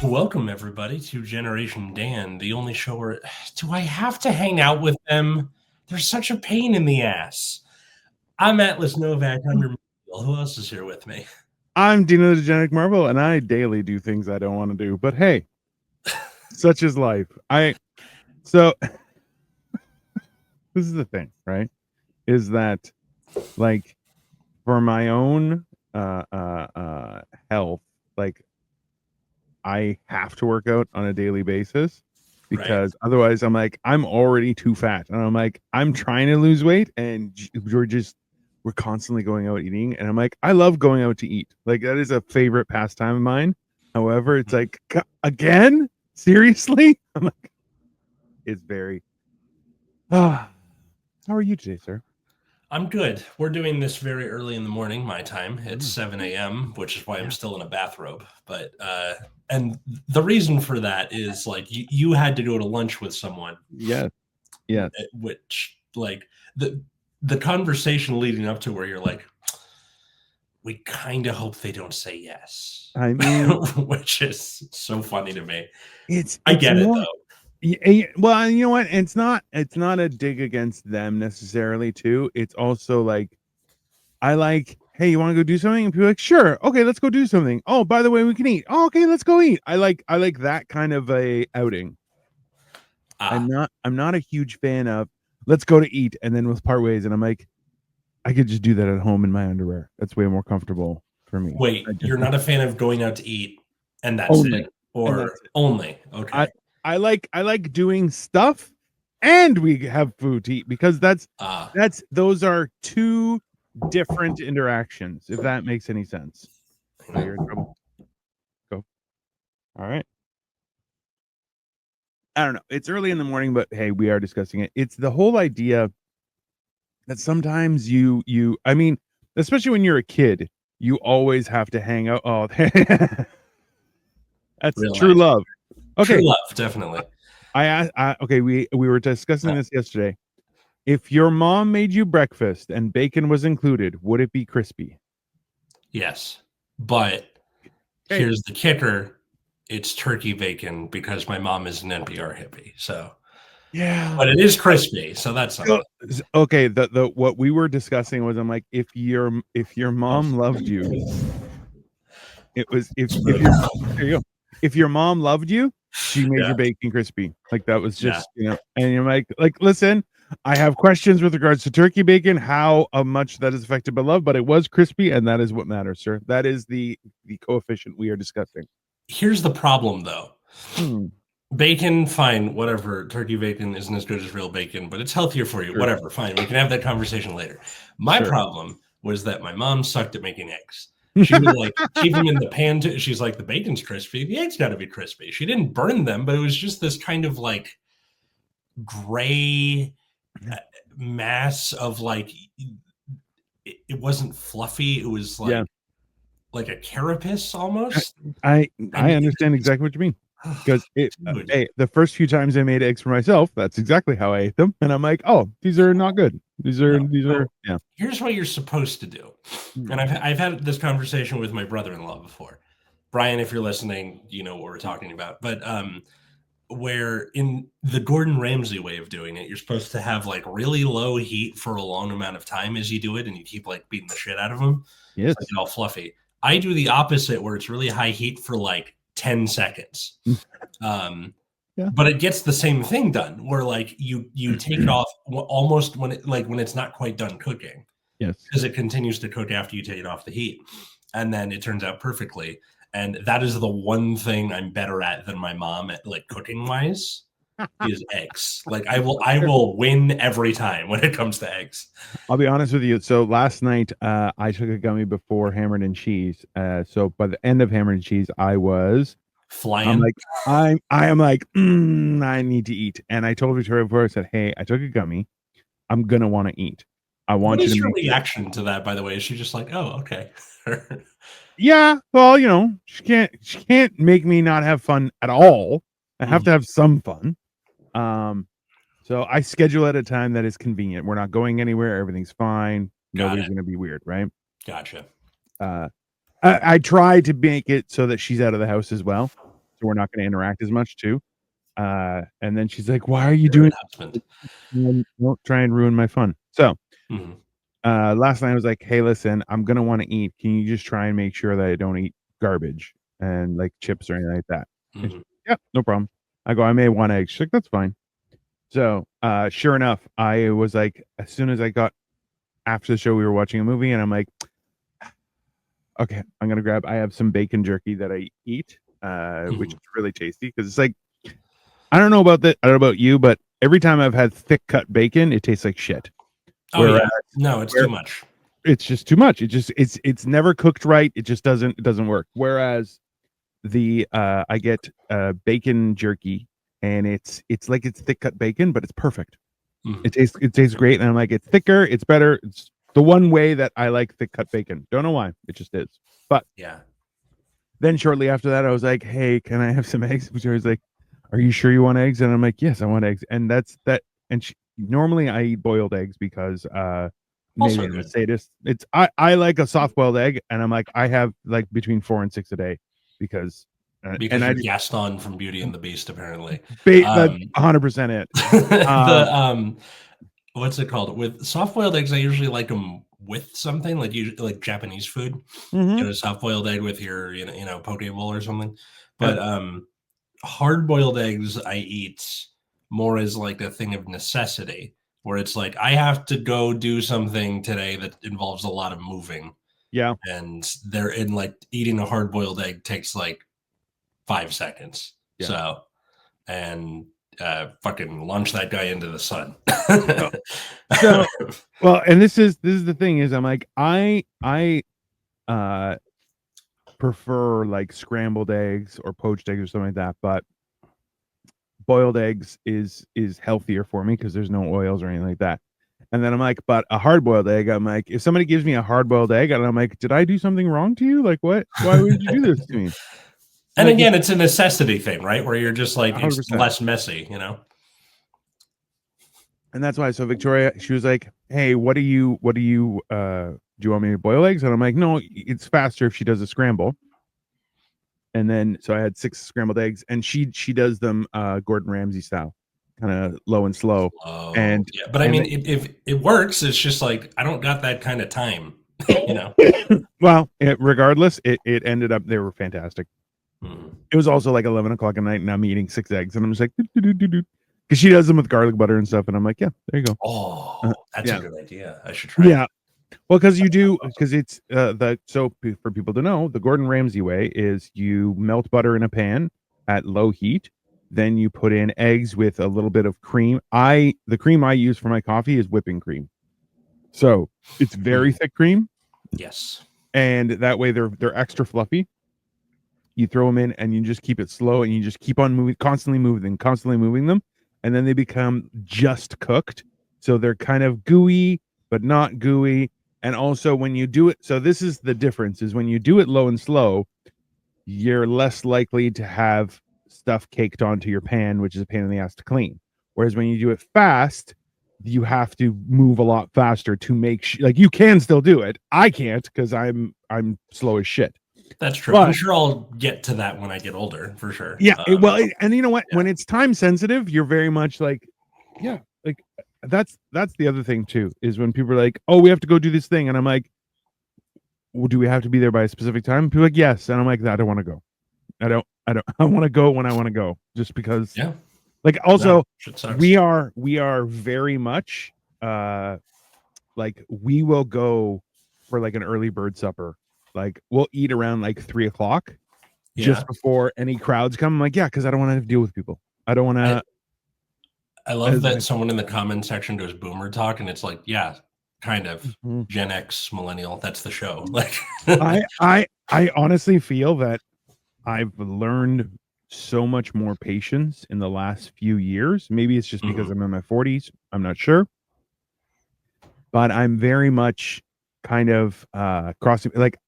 Welcome, everybody, to Generation Dan, the only show where... Do I have to hang out with them? They're such a pain in the ass. I'm Atlas Novack. I'm your... Who else is here with me? I'm Dino the Genetic Marvel, and I daily do things I don't want to do. But hey, such is life. So this is the thing, right? Is that like for my own health, like I have to work out on a daily basis because otherwise I'm like, I'm already too fat. And I'm like, I'm trying to lose weight and we're constantly going out eating. And I'm like, I love going out to eat. Like that is a favorite pastime of mine. However, it's like, again? Seriously? I'm like, it's very, how are you today, sir? I'm good. We're doing this very early in the morning, my time. It's 7 a.m., which is why I'm still in a bathrobe. But, and the reason for that is like you had to go to lunch with someone. Yeah. Which, like, the conversation leading up to where you're like, we kind of hope they don't say yes. I mean, which is so funny to me. I get it though. Well, you know what? It's not a dig against them necessarily too. It's also like, I like, hey, you want to go do something? And people are like, sure. Okay, let's go do something. Oh, by the way, we can eat. Oh, okay, let's go eat. I like that kind of a outing. I'm not a huge fan of let's go to eat and then we'll part ways. And I'm like, I could just do that at home in my underwear. That's way more comfortable for me. Wait, you're not a fan of going out to eat and that's only. It? Or that's it. Only? Okay. I like doing stuff and we have food to eat because those are two different interactions, if that makes any sense. So you're in trouble. Go. All right. I don't know. It's early in the morning, but hey, we are discussing it. It's the whole idea that sometimes I mean, especially when you're a kid, you always have to hang out. Oh, that's real true love. Okay, true love, definitely. Okay, we were discussing this yesterday. If your mom made you breakfast and bacon was included, would it be crispy? Yes, but here's the kicker. It's turkey bacon because my mom is an NPR hippie. So yeah, but it is crispy. So that's something. Okay. The what we were discussing was, I'm like, if your mom loved you, it was if your mom loved you, she made your bacon crispy. Like that was just and you're like listen, I have questions with regards to turkey bacon, how much that is affected by love, but it was crispy, and that is what matters, sir. That is the coefficient we are discussing. Here's the problem, though. Bacon, fine, whatever. Turkey bacon isn't as good as real bacon, but it's healthier for you. Sure. Whatever, fine. We can have that conversation later. My problem was that my mom sucked at making eggs. She would like keep them in the pan. She's like, the bacon's crispy. The eggs got to be crispy. She didn't burn them, but it was just this kind of like gray mass of like, it wasn't fluffy. It was like, like a carapace almost. I understand exactly what you mean. Because the first few times I made eggs for myself, that's exactly how I ate them. And I'm like, oh, these are not good. These are Here's what you're supposed to do. And I've had this conversation with my brother-in-law before. Brian, if you're listening, you know what we're talking about. But where in the Gordon Ramsay way of doing it, you're supposed to have like really low heat for a long amount of time as you do it, and you keep like beating the shit out of them. Yes. Like, all fluffy. I do the opposite where it's really high heat for like 10 seconds. But it gets the same thing done where like you take it off almost when it's not quite done cooking. Yes. Because it continues to cook after you take it off the heat. And then it turns out perfectly. And that is the one thing I'm better at than my mom at like cooking wise is eggs. Like I will win every time when it comes to eggs. I'll be honest with you. So last night I took a gummy before Hammered and Cheese. So by the end of Hammered and Cheese, I was flying. I am like, I need to eat. And I told Victoria before, I said, hey, I took a gummy. I'm gonna want to eat. I want you to. What is your reaction to that, by the way? Is she just like, oh, okay? Yeah, well, you know, she can't make me not have fun at all. I have to have some fun. So I schedule at a time that is convenient. We're not going anywhere. Everything's fine. Nobody's going to be weird, right? Gotcha. I try to make it so that she's out of the house as well, so we're not going to interact as much too. And then she's like, "Why are you doing? Don't try and ruin my fun." So, last night I was like, "Hey, listen, I'm gonna want to eat. Can you just try and make sure that I don't eat garbage and like chips or anything like that?" Yeah, no problem. I go, "I may want eggs." She's like, "That's fine." So, sure enough, I was like, as soon as I got after the show, we were watching a movie, and I'm like, okay, I'm gonna grab. I have some bacon jerky that I eat, which is really tasty because it's like, I don't know about that. I don't know about you, but every time I've had thick cut bacon, it tastes like shit. Oh yeah, no, it's too much. It's just too much. It's never cooked right. It just doesn't work. Whereas the I get bacon jerky, and it's like it's thick cut bacon, but it's perfect. It tastes great, and I'm like, it's thicker, it's better. It's the one way that I like thick cut bacon. Don't know why, it just is. But yeah. Then shortly after that, I was like, "Hey, can I have some eggs?" Which I was like, "Are you sure you want eggs?" And I'm like, "Yes, I want eggs." And that's that. And normally I eat boiled eggs because maybe I'm a sadist. I like a soft boiled egg, and I'm like, I have like between 4 and 6 a day because and you're Gaston from Beauty and the Beast, apparently. That's 100% it. What's it called? With soft boiled eggs, I usually like them with something like Japanese food. A soft boiled egg with your poke bowl or something. But hard boiled eggs I eat more as like a thing of necessity, where it's like I have to go do something today that involves a lot of moving. Yeah. And they're in like eating a hard boiled egg takes like 5 seconds. Yeah. So, and fucking launch that guy into the sun. So, well, and this is the thing is I'm like, I prefer like scrambled eggs or poached eggs or something like that, but boiled eggs is healthier for me because there's no oils or anything like that. And then I'm like, but a hard boiled egg, I'm like, if somebody gives me a hard boiled egg, and I'm like, did I do something wrong to you? Like, what? Why would you do this to me? And like, again, it's a necessity thing, right? Where you're just like, 100%. It's less messy, And that's why. So Victoria, she was like, "Hey, what do you do you want me to boil eggs?" And I'm like, "No, it's faster if she does a scramble." And then so I had 6 scrambled eggs, and she does them Gordon Ramsay style, kind of low and slow. And yeah, but I mean, if it works, it's just like I don't got that kind of time, Well, regardless, it ended up they were fantastic. It was also like 11 o'clock at night, and I'm eating 6 eggs, and I'm just like, because she does them with garlic butter and stuff, and I'm like, yeah, there you go. Oh, that's a good idea. I should try. Yeah, well, because it's so for people to know, the Gordon Ramsay way is you melt butter in a pan at low heat, then you put in eggs with a little bit of cream. The cream I use for my coffee is whipping cream, so it's very thick cream. Yes, and that way they're extra fluffy. You throw them in, and you just keep it slow, and you just keep on moving, constantly moving them, and then they become just cooked. So they're kind of gooey, but not gooey. And also when you do it, so this is the difference, is when you do it low and slow, you're less likely to have stuff caked onto your pan, which is a pain in the ass to clean. Whereas when you do it fast, you have to move a lot faster to make like you can still do it. I can't because I'm slow as shit. That's true. But I'm sure I'll get to that when I get older, for sure. Yeah. And you know what? Yeah. When it's time sensitive, you're very much like, yeah, like that's the other thing too, is when people are like, "Oh, we have to go do this thing," and I'm like, "Well, do we have to be there by a specific time?" People are like, "Yes," and I'm like, "I don't want to go. I want to go when I want to go, just because." Yeah. Like also, we are very much like we will go for like an early bird supper. Like we'll eat around like 3 o'clock, just before any crowds come. I'm like, yeah, because I don't want to have to deal with people. I don't want to. I love that someone in the comment section goes boomer talk, and it's like, yeah, kind of Gen X, millennial. That's the show. Like, I honestly feel that I've learned so much more patience in the last few years. Maybe it's just because I'm in my 40s. I'm not sure. But I'm very much kind of crossing, like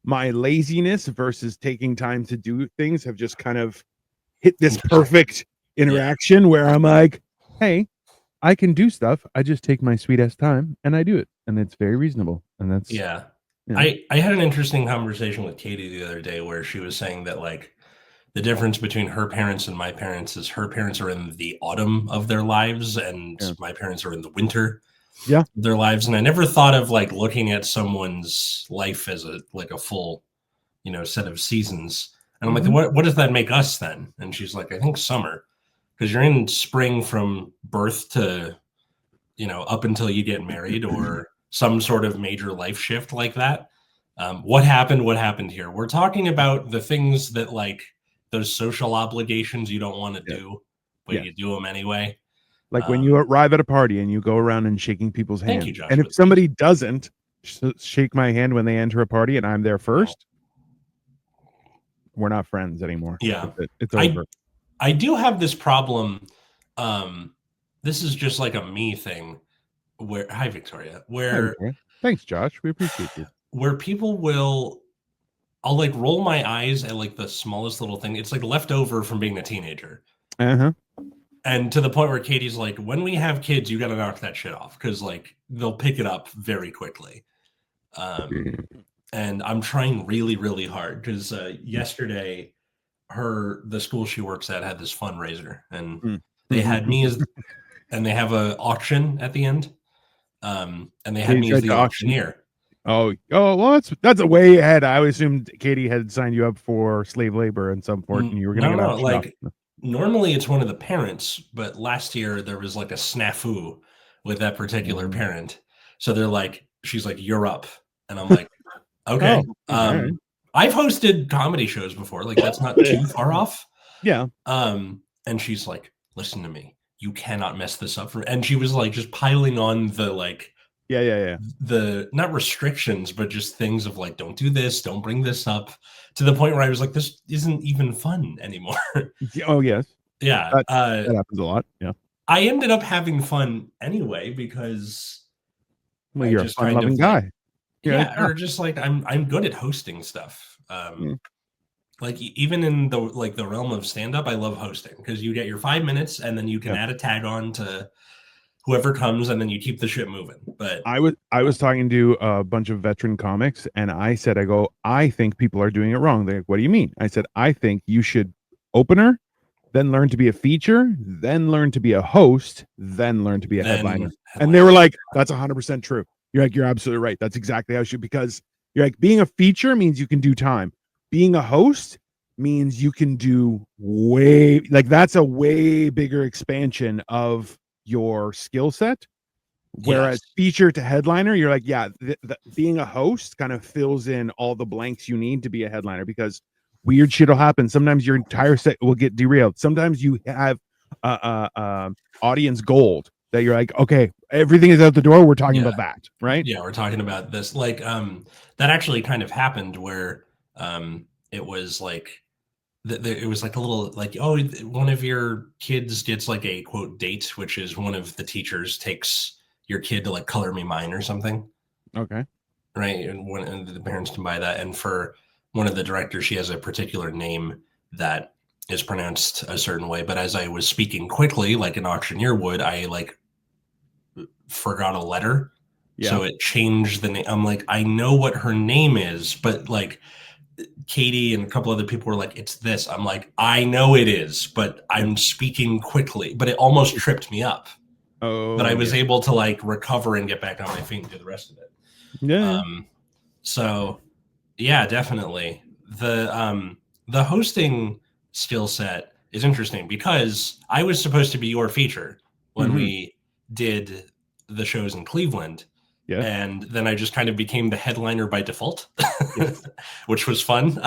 my laziness versus taking time to do things have just kind of hit this perfect interaction where I'm like, hey, I can do stuff. I just take my sweet ass time and I do it. And it's very reasonable. And that's, Yeah. you know. I had an interesting conversation with Katie the other day where she was saying that like the difference between her parents and my parents is her parents are in the autumn of their lives and my parents are in the winter of their lives. And I never thought of like looking at someone's life as a like a full, you know, set of seasons. And I'm like, what does that make us then? And she's like, I think summer, because you're in spring from birth to, you know, up until you get married or some sort of major life shift like that. What happened here? We're talking about the things that like those social obligations you don't want to do, but you do them anyway. Like when you arrive at a party and you go around and shaking people's hands. Thank you, Josh. And if somebody doesn't shake my hand when they enter a party and I'm there first, we're not friends anymore. Yeah. It's over. I do have this problem. This is just like a me thing where, hi, Victoria, where, thanks, Josh. We appreciate you. Where people will, I'll like roll my eyes at like the smallest little thing. It's like left over from being a teenager. And to the point where Katie's like, when we have kids, you got to knock that shit off because like they'll pick it up very quickly. And I'm trying really, really hard because yesterday the school she works at had this fundraiser and they had me as, and they have an auction at the end. And they had me as the auctioneer. Oh, well, that's a way ahead. I always assumed Katie had signed you up for slave labor and some point, and you were going to get auctioned like off. Normally it's one of the parents, but last year there was like a snafu with that particular parent. So they're like, she's like, you're up. And I'm like, okay. I've hosted comedy shows before. Like that's not too far off. Yeah. And she's like, listen to me. You cannot mess this up and she was like just piling on the like the not restrictions but just things of like don't do this, don't bring this up, to the point where I was like, this isn't even fun anymore. Oh yes. Yeah. That happens a lot. Yeah. I ended up having fun anyway because you're a fun loving guy. Or just like I'm good at hosting stuff. Like even in the realm of stand-up, I love hosting because you get your 5 minutes and then you can add a tag on to whoever comes and then you keep the shit moving. But I was talking to a bunch of veteran comics and I said, I think people are doing it wrong. They're like, what do you mean? I said, I think you should opener, then learn to be a feature, then learn to be a host, then learn to be a headliner. And they were like, that's 100% true. You're like, you're absolutely right. That's exactly how it should, because you're like, being a feature means you can do time. Being a host means you can do that's a way bigger expansion of your skill set. Whereas feature to headliner, you're like, being a host kind of fills in all the blanks you need to be a headliner, because weird shit will happen. Sometimes your entire set will get derailed. Sometimes you have audience gold that you're like, okay, everything is out the door. We're talking about that, right? Yeah, we're talking about this. Like, that actually kind of happened where it was like it was like a little like, oh, one of your kids gets like a quote date, which is one of the teachers takes your kid to like Color Me Mine or something. Okay. Right. And the parents can buy that. And for one of the directors, she has a particular name that is pronounced a certain way. But as I was speaking quickly, like an auctioneer would, I like forgot a letter. So it changed the name. I'm like, I know what her name is, but like Katie and a couple other people were like, it's this. I'm like, I know it is, but I'm speaking quickly, but it almost tripped me up. But I was able to like recover and get back on my feet and do the rest of it. Yeah. So yeah, definitely. The hosting skill set is interesting because I was supposed to be your feature when we did the shows in Cleveland. Yeah. And then I just kind of became the headliner by default, which was fun.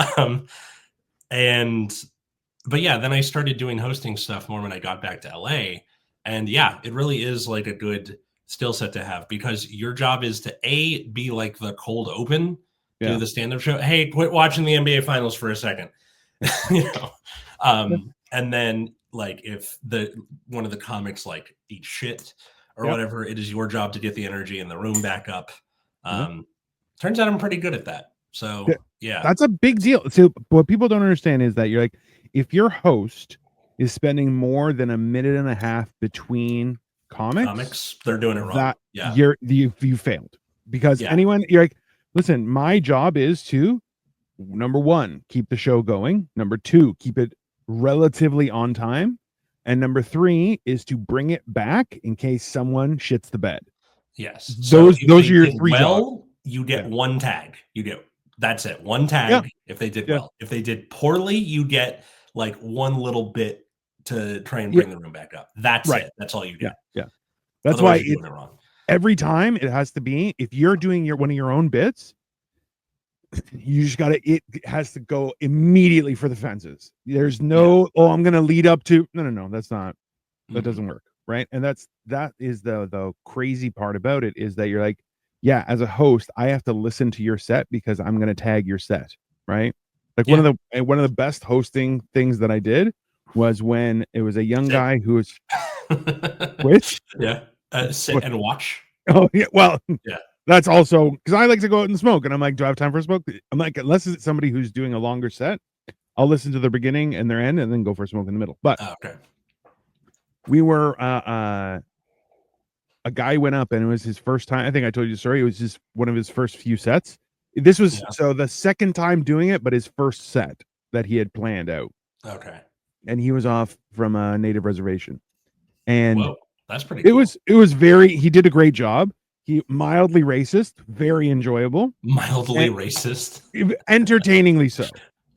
But yeah, then I started doing hosting stuff more when I got back to LA. And yeah, it really is like a good skill set to have, because your job is to be like the cold open to the stand-up show. Hey, quit watching the NBA finals for a second. And then like if one of the comics like eats shit or whatever, it is your job to get the energy in the room back up. Turns out I'm pretty good at that. So yeah, that's a big deal. So what people don't understand is that you're like, if you're host, is spending more than a minute and a half between comics, they're doing it wrong. that Yeah. you failed. Because anyone, you're like, listen, my job is to, number one, keep the show going. Number two, keep it relatively on time. And number three is to bring it back in case someone shits the bed. Yes. Those are your three jobs. You get one tag. That's it. One tag if they did well. If they did poorly, you get like one little bit to try and bring the room back up. That's it. That's all you get. Yeah. That's otherwise why you're doing it wrong. Every time it has to be, if you're doing one of your own bits, you just gotta, it has to go immediately for the fences. There's no, I'm gonna lead up to, no, that's not, that doesn't work, right? And that is the crazy part about it, is that you're like, yeah, as a host, I have to listen to your set because I'm gonna tag your set, right? Like one of the best hosting things that I did was when it was a young guy who was which sit and watch. Oh yeah, well yeah. That's also because I like to go out and smoke, and I'm like, do I have time for a smoke? I'm like, unless it's somebody who's doing a longer set, I'll listen to their beginning and their end, and then go for a smoke in the middle. But we were a guy went up, and it was his first time. I think I told you the story. It was just one of his first few sets. This was so the second time doing it, but his first set that he had planned out. Okay. And he was off from a native reservation, and whoa, that's pretty cool. It was very. He did a great job. He mildly racist, very enjoyable. Mildly racist, entertainingly so.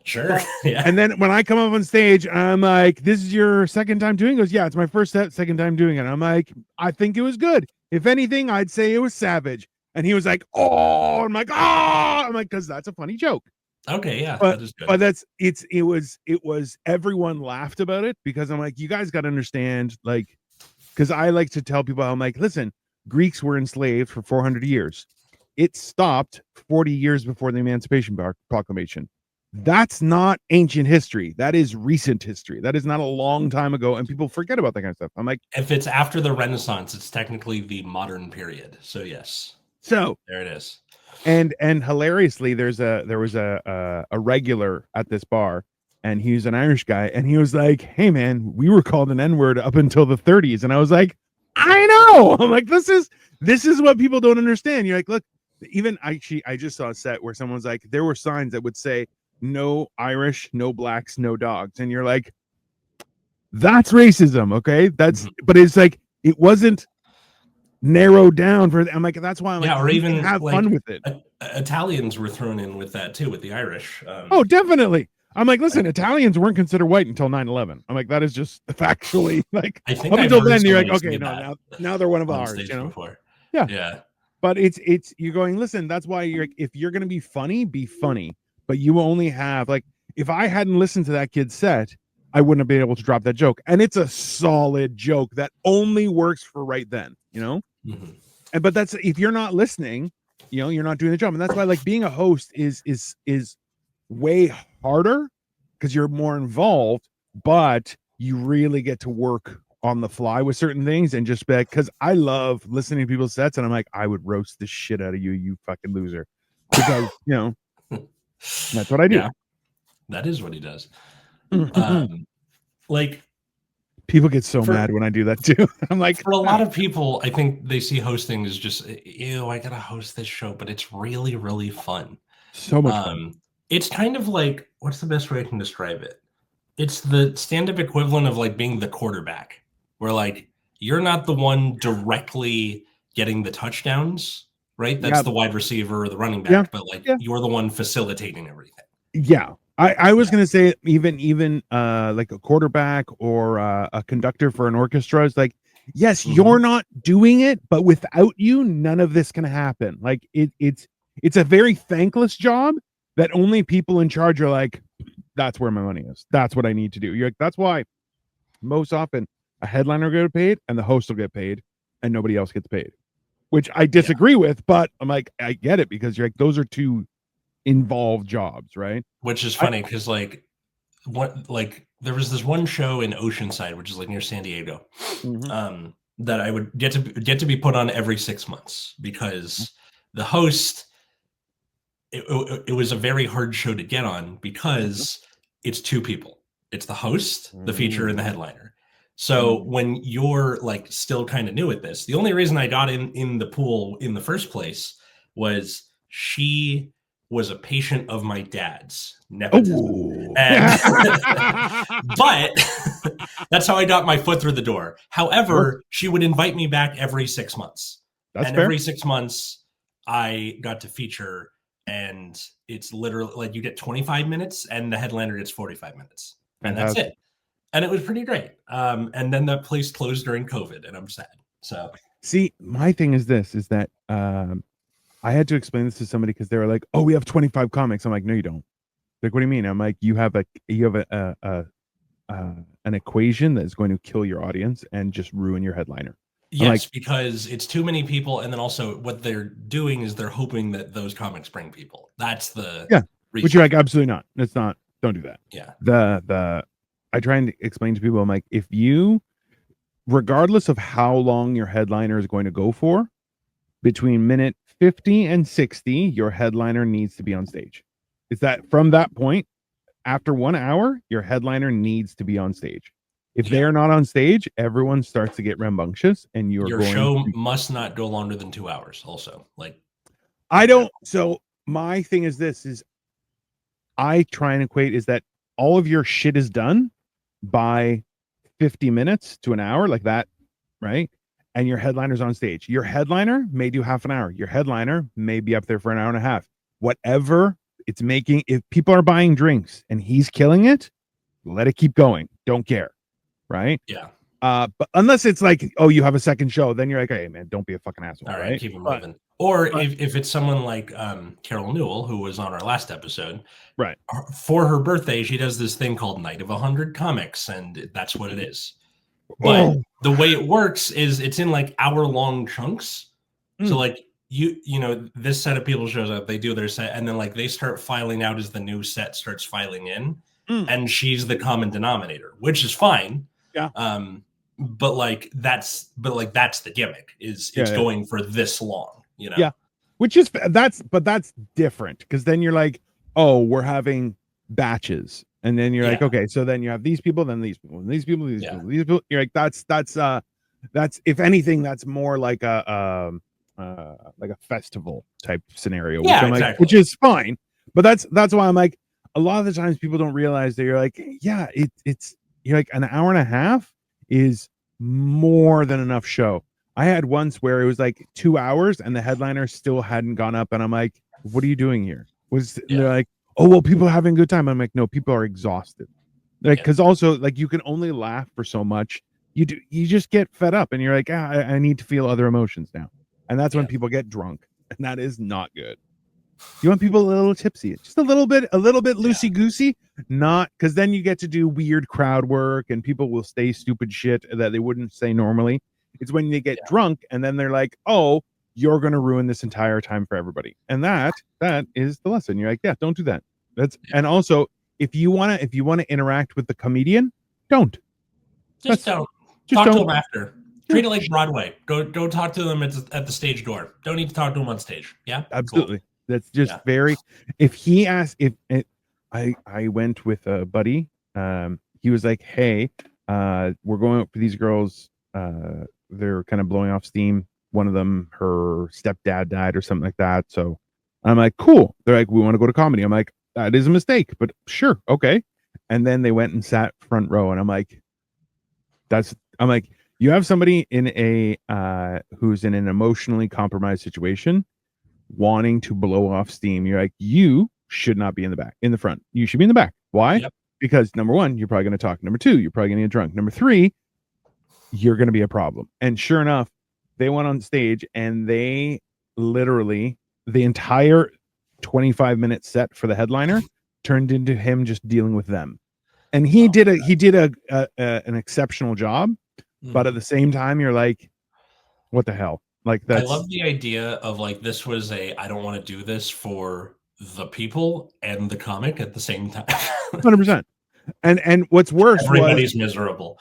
Sure. Yeah. And then when I come up on stage, I'm like, "This is your second time doing it?" He goes, "Yeah, it's my first second time doing it." I'm like, "I think it was good. If anything, I'd say it was savage." And he was like, "Oh," I'm like, "Oh," I'm like, because that's a funny joke. Okay, yeah, but, that is good. But it was everyone laughed about it because I'm like, you guys got to understand, like, because I like to tell people, I'm like, listen, Greeks were enslaved for 400 years. It stopped 40 years before the Emancipation Proclamation. That's not ancient history. That is recent history. That is not a long time ago, and people forget about that kind of stuff. I'm like, if it's after the Renaissance, it's technically the modern period. So yes. So there it is. And hilariously, there was a regular at this bar, and he was an Irish guy, and he was like, "Hey man, we were called an N-word up until the 30s," and I was like, "I know." I'm like, this is what people don't understand. You're like, look, even I just saw a set where someone was like, there were signs that would say, "No Irish, no blacks, no dogs," and you're like, that's racism, okay? That's but it's like it wasn't narrowed down for. I'm like, that's why I'm like, or even have fun with it. Italians were thrown in with that too, with the Irish. Oh, definitely. I'm like, listen, Italians weren't considered white until 9/11. I'm like, that is just factually like. I think up until then, you're like, okay, no, now they're one of ours. You know? Before. Yeah. But it's you're going, listen, that's why you're, if you're gonna be funny, but you only have, like, if I hadn't listened to that kid's set, I wouldn't have been able to drop that joke. And it's a solid joke that only works for right then, you know? And but that's, if you're not listening, you know, you're not doing the job. And that's why, like, being a host is way harder because you're more involved, but you really get to work on the fly with certain things and just be like, because I love listening to people's sets, and I'm like, I would roast the shit out of you, you fucking loser, because you know that's what I do. Yeah, that is what he does. Like, people get so mad when I do that too. I'm like, for a lot of people, I think they see hosting as just, ew, I gotta host this show, but it's really, really fun. So much fun. It's kind of like, what's the best way I can describe it? It's the stand-up equivalent of like being the quarterback, where like you're not the one directly getting the touchdowns, right? That's the wide receiver or the running back, but like you're the one facilitating everything. Yeah. I was gonna say even like a quarterback or a conductor for an orchestra is like, yes, you're not doing it, but without you, none of this can happen. Like it's a very thankless job that only people in charge are like, that's where my money is. That's what I need to do. You're like, that's why most often a headliner will get paid and the host will get paid and nobody else gets paid, which I disagree with, but I'm like, I get it, because you're like, those are two involved jobs, right? Which is funny because like there was this one show in Oceanside, which is like near San Diego, that I would get to be put on every 6 months because the host, it was a very hard show to get on because it's two people. It's the host, the feature, and the headliner. So when you're like still kind of new at this, the only reason I got in the pool in the first place was she was a patient of my dad's, nepotism. And but that's how I got my foot through the door. However, she would invite me back every 6 months. That's and fair. Every 6 months I got to feature, and it's literally like you get 25 minutes and the headliner gets 45 minutes. And that's it. And it was pretty great. And then that place closed during COVID, and I'm sad. So see, my thing is this: is that I had to explain this to somebody because they were like, "Oh, we have 25 comics." I'm like, "No, you don't." Like, what do you mean? I'm like, "You have an equation that is going to kill your audience and just ruin your headliner." Yes, because it's too many people, and then also what they're doing is they're hoping that those comics bring people. That's the reason. Which you're like, absolutely not. It's not. Don't do that. Yeah. I try and explain to people, I'm like, if you, regardless of how long your headliner is going to go for, between minute 50 and 60, your headliner needs to be on stage. Is that from that point, after 1 hour, your headliner needs to be on stage. If they are not on stage, everyone starts to get rambunctious, and your show must not go longer than 2 hours. Also, like, I don't. So my thing is this: is I try and equate is that all of your shit is done by 50 minutes to an hour, like that, right? And your headliner's on stage. Your headliner may do half an hour. Your headliner may be up there for an hour and a half. Whatever it's making, if people are buying drinks and he's killing it, let it keep going. Don't care, right? Yeah. But unless it's like, oh, you have a second show, then you're like, hey, man, don't be a fucking asshole. All right, keep it moving. Or if it's someone like Carol Newell, who was on our last episode, right? For her birthday, she does this thing called Night of 100 Comics, and that's what it is. But the way it works is it's in like hour-long chunks. So like you know, this set of people shows up, they do their set, and then like they start filing out as the new set starts filing in, and she's the common denominator, which is fine. Yeah. But that's the gimmick is it's going for this long, you know? Yeah. Which is that's different, because then you're like, oh, we're having batches, and then you're like, okay, so then you have these people, then these people, and these people, these people. You're like, that's if anything, that's more like a festival type scenario, which I'm like, which is fine. But that's why I'm like, a lot of the times people don't realize that you're like, yeah, it's you're like, an hour and a half is more than enough show. I had once where it was like 2 hours and the headliner still hadn't gone up, and I'm like, what are you doing here? They're like, oh, well, people are having a good time. I'm like, no, people are exhausted. Like, because also, like, you can only laugh for so much. You just get fed up, and you're like, I need to feel other emotions now. And that's when people get drunk, and that is not good. You want people a little tipsy, just a little bit loosey goosey, not because then you get to do weird crowd work, and people will say stupid shit that they wouldn't say normally. It's when they get drunk, and then they're like, oh, you're going to ruin this entire time for everybody. And that is the lesson. You're like, yeah, don't do that. And also, if you want to interact with the comedian, don't. Just don't. Talk to them after. Treat it like Broadway. Go talk to them at the stage door. Don't need to talk to them on stage. Yeah, absolutely. Cool. That's just very. If he asked, I went with a buddy. He was like, hey, we're going up for these girls. They're kind of blowing off steam. One of them, her stepdad died or something like that. So I'm like, cool. They're like, we want to go to comedy. I'm like, that is a mistake, but sure, okay. And then they went and sat front row, and I'm like, you have somebody in a who's in an emotionally compromised situation wanting to blow off steam. You're like, you should not be in the front. You should be in the back. Why? Yep. Because number one, you're probably going to talk. Number two, you're probably going to get drunk. Number three, you're going to be a problem. And sure enough, they went on stage, and they literally, the entire 25-minute set for the headliner turned into him just dealing with them. And he did an exceptional job. But at the same time, you're like, what the hell? Like, I love the idea of like, this was I don't want to do this for the people and the comic at the same time. 100%. And what's worse, everybody's miserable.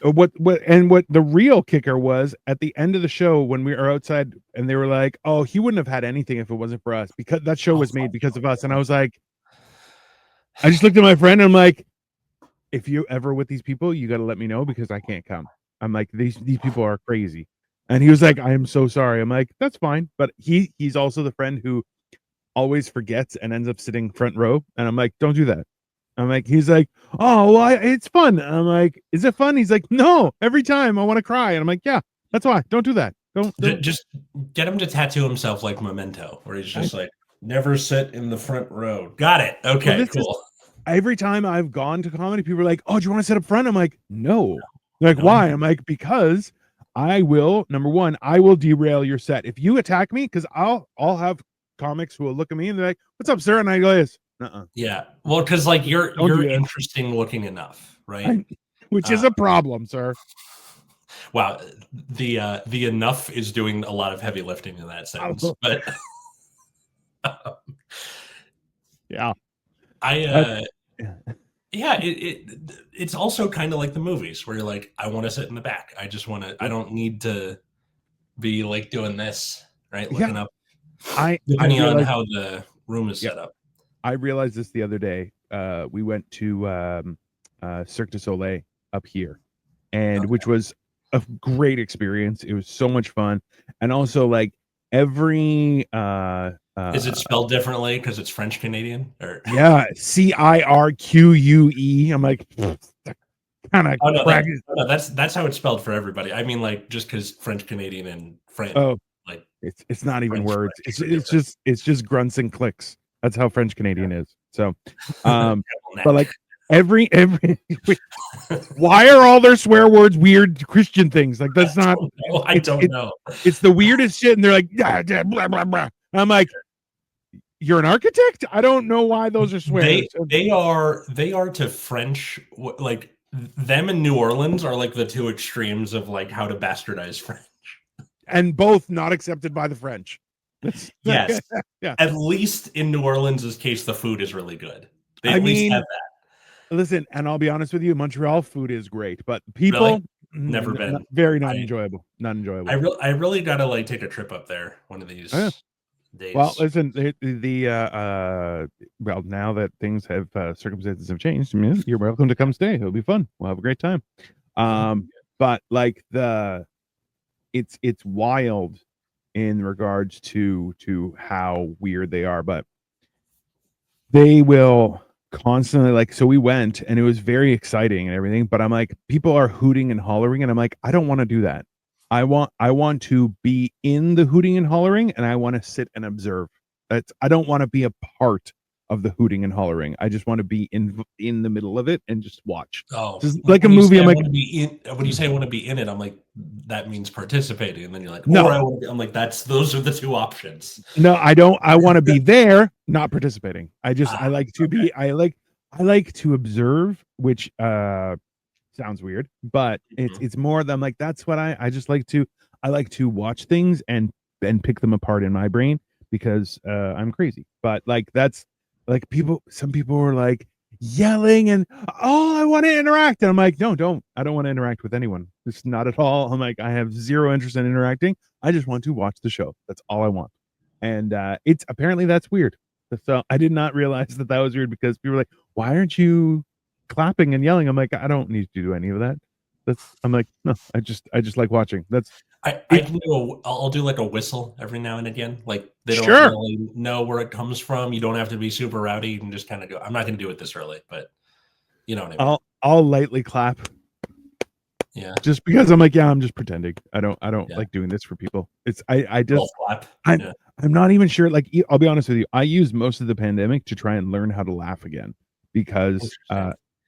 What the real kicker was at the end of the show when we were outside, and they were like, oh, he wouldn't have had anything if it wasn't for us, because that show was made because of us. And I was like, I just looked at my friend, and I'm like, if you ever with these people, you got to let me know because I can't come. I'm like, these people are crazy. And he was like, I am so sorry. I'm like, that's fine. But he's also the friend who always forgets and ends up sitting front row. And I'm like, don't do that. I'm like, he's like, oh, well, it's fun. I'm like, is it fun? He's like, no, every time I want to cry. And I'm like, yeah, that's why. Don't do that. Don't. Just get him to tattoo himself like Memento, where he's just like, never sit in the front row. Got it. Okay, well, cool. Every time I've gone to comedy, people are like, oh, do you want to sit up front? I'm like, no. They're like, why? I'm like, because I will, number one, I will derail your set. If you attack me, because I'll have comics who will look at me and they're like, what's up, sir? And I go, yes. Yeah. Well, because like you're interesting looking enough, right? Which is a problem, sir. Wow. The enough is doing a lot of heavy lifting in that sentence. But yeah. It's also kind of like the movies where you're like, I want to sit in the back. I just want to, I don't need to be like doing this, right? Looking up. Depending on how the room is set up. I realized this the other day. We went to Cirque du Soleil up here, and which was a great experience. It was so much fun. And also like every is it spelled differently because it's French Canadian? Or yeah, CIRQUE. I'm like kind of that's how it's spelled for everybody. I mean, like just because French Canadian and French. Oh, like it's not even words. It's just grunts and clicks. That's how French Canadian is. So, but like every why are all their swear words weird Christian things? Like that's not. I don't know. It's the weirdest shit, and they're like blah, blah, blah, blah. I'm like, you're an architect? I don't know why those are swears. They are to French like them in New Orleans are like the two extremes of like how to bastardize French, and both not accepted by the French. Yes. Yeah. At least in New Orleans' case, the food is really good. They at least have that. Listen, and I'll be honest with you, Montreal food is great, but people never been very not enjoyable. Not enjoyable. I really gotta like take a trip up there one of these days. Well, listen, well, now that things have circumstances have changed, you're welcome to come stay. It'll be fun. We'll have a great time. But like it's wild in regards to how weird they are, but they will constantly like, so we went and it was very exciting and everything, but I'm like, people are hooting and hollering and I'm like, I don't want to do that. I want to be in the hooting and hollering and I want to sit and observe. I don't want to be a part of the hooting and hollering. I just want to be in the middle of it and just watch. Oh, just like a movie. I'm like, when you say I want to be in it, I'm like, that means participating. And then you're like, no, I'm like, those are the two options. No, I don't. I want to be there, not participating. I like to be. I like to observe, which sounds weird, but it's more than like that's what I just like to. I like to watch things and pick them apart in my brain because I'm crazy. But like that's. Like some people were like yelling and I want to interact. And I'm like, no, don't. I don't want to interact with anyone. It's not at all. I'm like, I have zero interest in interacting. I just want to watch the show. That's all I want. And it's apparently that's weird. So I did not realize that was weird because people were like, why aren't you clapping and yelling? I'm like, I don't need to do any of that. I'm like, no, I just like watching. I'll do like a whistle every now and again. Like they don't really know where it comes from. You don't have to be super rowdy. You can just kind of go. I'm not going to do it this early, but you know what I mean. I'll lightly clap. Yeah, just because I'm like, yeah, I'm just pretending. I don't like doing this for people. It's I'm not even sure. Like I'll be honest with you. I used most of the pandemic to try and learn how to laugh again because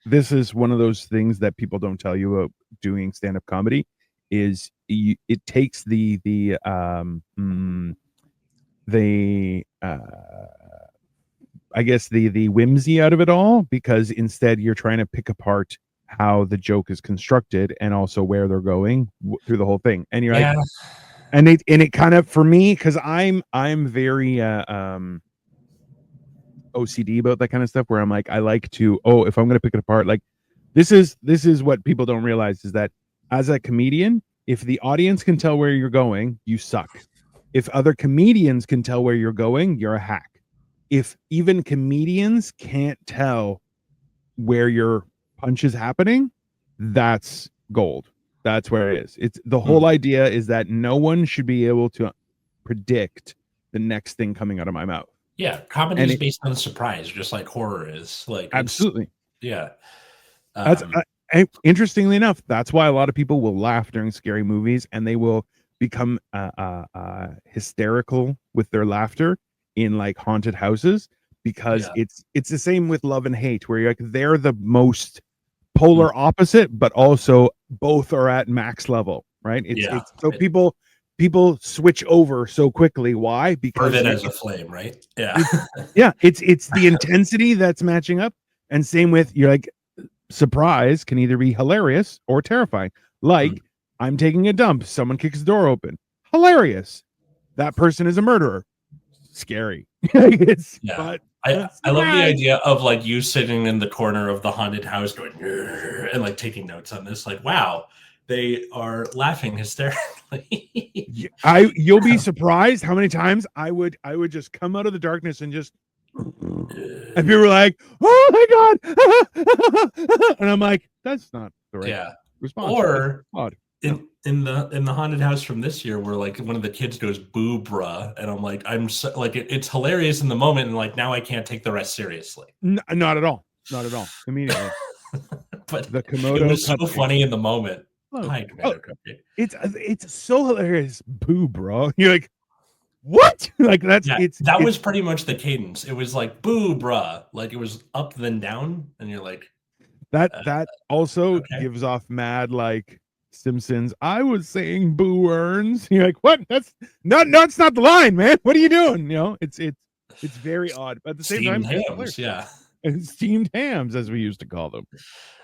this is one of those things that people don't tell you about doing stand-up comedy. Is it takes the I guess the whimsy out of it all because instead you're trying to pick apart how the joke is constructed and also where they're going through the whole thing, and you're like, and it kind of for me because I'm very OCD about that kind of stuff where I'm like I like to if I'm gonna pick it apart like this is what people don't realize is that as a comedian, if the audience can tell where you're going, you suck. If other comedians can tell where you're going, you're a hack. If even comedians can't tell where you're punches happening, that's gold. That's where it is. It's the whole idea is that no one should be able to predict the next thing coming out of my mouth. Yeah, comedy is based on surprise, just like horror is. Like, absolutely. Yeah. That's interestingly enough, that's why a lot of people will laugh during scary movies, and they will become hysterical with their laughter in like haunted houses, because it's the same with love and hate, where you're like, they're the most polar opposite, but also both are at max level, right? It's so people switch over so quickly. Why? Because it as a flame, right? It's the intensity that's matching up. And same with, you're like, surprise can either be hilarious or terrifying. Like, I'm taking a dump, someone kicks the door open, hilarious. That person is a murderer, scary. But I love the idea of like you sitting in the corner of the haunted house going and like taking notes on this. Like, wow, they are laughing hysterically. You'll be surprised how many times I would just come out of the darkness and just, and people were like, "Oh my god!" And I'm like, "That's not the right response." Or in the haunted house from this year, where like one of the kids goes "boo bruh," and I'm like, it's hilarious in the moment, and like now I can't take the rest seriously. Not at all. Immediately. But the Komodo, it was so funny in the moment. It's so hilarious. Boo, bro. You're like, what? Like that was pretty much the cadence. It was like boo, bruh. Like it was up then down, and you're like, that also gives off mad like Simpsons. I was saying boo earns. You're like, what? That's not the line, man. What are you doing? You know, it's very odd, but at the same time, hams, and steamed hams, as we used to call them.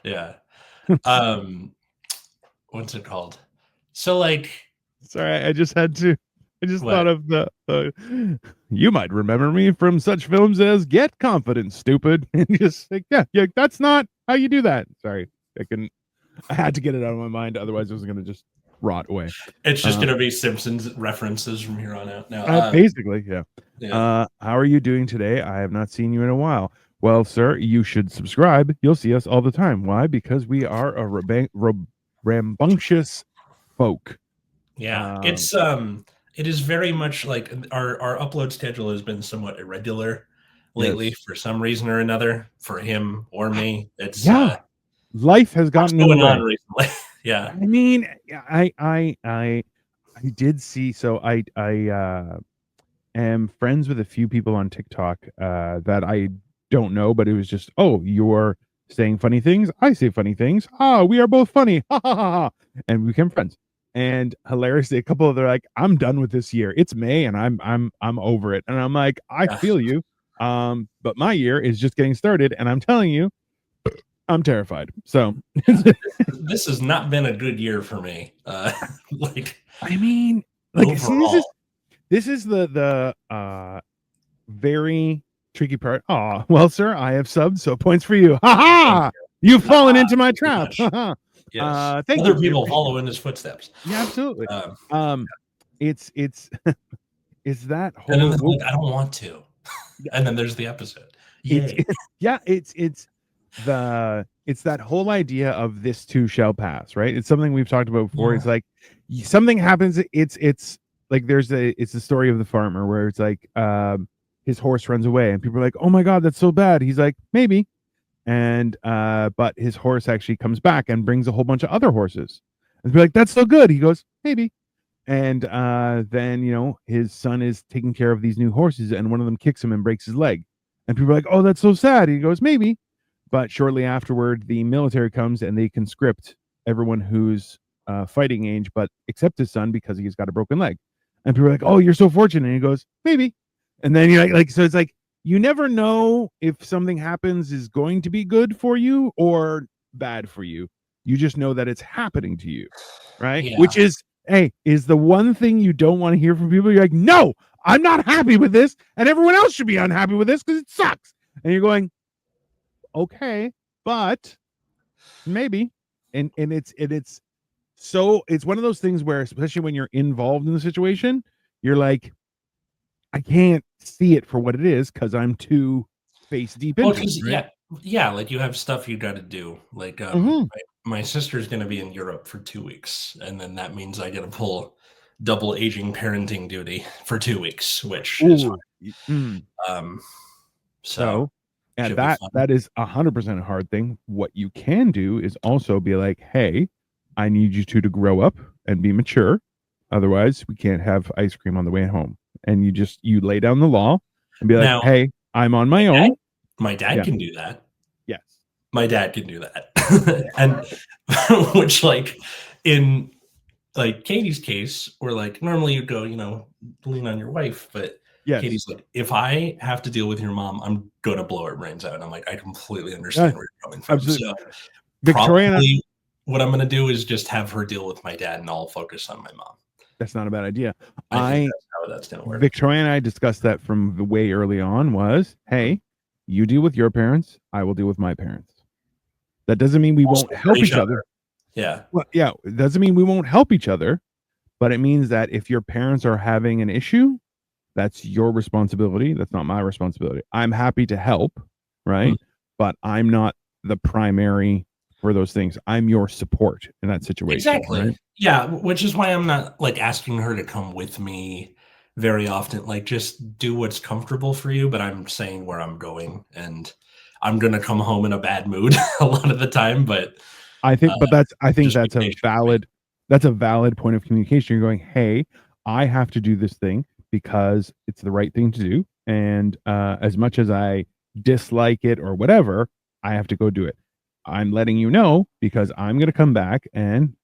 Yeah. What's it called? So like, sorry, I just thought of the you might remember me from such films as Get Confident, Stupid. And just like, yeah, that's not how you do that. Sorry, I had to get it out of my mind, otherwise it was gonna just rot away. It's just gonna be Simpsons references from here on out now. Basically, yeah. How are you doing today? I have not seen you in a while. Well, sir, you should subscribe. You'll see us all the time. Why? Because we are a rambunctious folk. Yeah, it is very much like our upload schedule has been somewhat irregular lately for some reason or another, for him or me. It's life has gotten going on recently. Yeah, I mean, I did see. So I am friends with a few people on TikTok that I don't know, but it was just, oh, you're saying funny things, I say funny things. We are both funny. Ha ha ha ha. And we became friends. And hilariously, a couple of them are like, I'm done with this year. It's May and I'm over it. And I'm like, I feel you. But my year is just getting started, and I'm telling you, I'm terrified. So this has not been a good year for me. Like, I mean, like, see, this is the very tricky part. Oh, well, sir, I have subbed, so points for you. Ha ha! You've fallen into my trap. Yes. Thank Other you. people follow in his footsteps. Yeah, absolutely. It's that whole. And then like, I don't want to. And then there's the episode. Yay. It's that whole idea of this too shall pass, right? It's something we've talked about before. It's like something happens. It's like it's the story of the farmer where it's like his horse runs away and people are like, oh my god, that's so bad. He's like, maybe. And but his horse actually comes back and brings a whole bunch of other horses. And be like, that's so good. He goes, maybe. And then, you know, his son is taking care of these new horses, and one of them kicks him and breaks his leg. And people are like, oh, that's so sad. He goes, maybe. But shortly afterward, the military comes and they conscript everyone who's fighting age, but except his son, because he's got a broken leg. And people are like, oh, you're so fortunate. And he goes, maybe. And then you're like, so it's like, you never know if something happens is going to be good for you or bad for you. You just know that it's happening to you, right? Yeah. Which is, hey, is the one thing you don't want to hear from people. You're like, no, I'm not happy with this, and everyone else should be unhappy with this because it sucks. And you're going, okay, but maybe. And it's so it's one of those things where, especially when you're involved in the situation, you're like, I can't see it for what it is because I'm too face deep into it. Right? Yeah, Yeah, like you have stuff you got to do. Like Mhm. my sister's going to be in Europe for 2 weeks, and then that means I got to pull double aging parenting duty for 2 weeks, which is Ooh. hard. So So, and should be fun. that is 100% a hard thing. What you can do is also be like, "Hey, I need you two to grow up and be mature. Otherwise, we can't have ice cream on the way home." And you lay down the law and be like, Now, "Hey, I'm on my my dad, own." my dad Yeah. can do that. Yes. My dad can do that, and which like in like Katie's case, where like normally you'd go, lean on your wife, but Yes. Katie's like, if I have to deal with your mom, I'm gonna blow her brains out. And I'm like, I completely Yeah, understand where you're coming from. absolutely. So Victoria and I, probably what I'm gonna do is just have her deal with my dad and I'll focus on my mom. that's not a bad idea. I think I that's how that's gonna work. Victoria and I discussed that from the way early on was, Mhm. "Hey, you deal with your parents, I will deal with my parents." That doesn't mean we Also won't for help each each other. other. Yeah. Well, yeah, it doesn't mean we won't help each other, but it means that if your parents are having an issue, that's your responsibility. That's not my responsibility. I'm happy to help, Mm. right? But I'm not the primary for those things. I'm your support in that situation, Exactly. right? Yeah, which is why I'm not like asking her to come with me very often. Like, just do what's comfortable for you, but I'm saying where I'm going, and I'm gonna come home in a bad mood a lot of the time, but uh, I think just be patient with me. that's a valid point of communication. You're going, "Hey, I have to do this thing because it's the right thing to do, and as much as I dislike it or whatever, I have to go do it. I'm letting you know because I'm going to come back and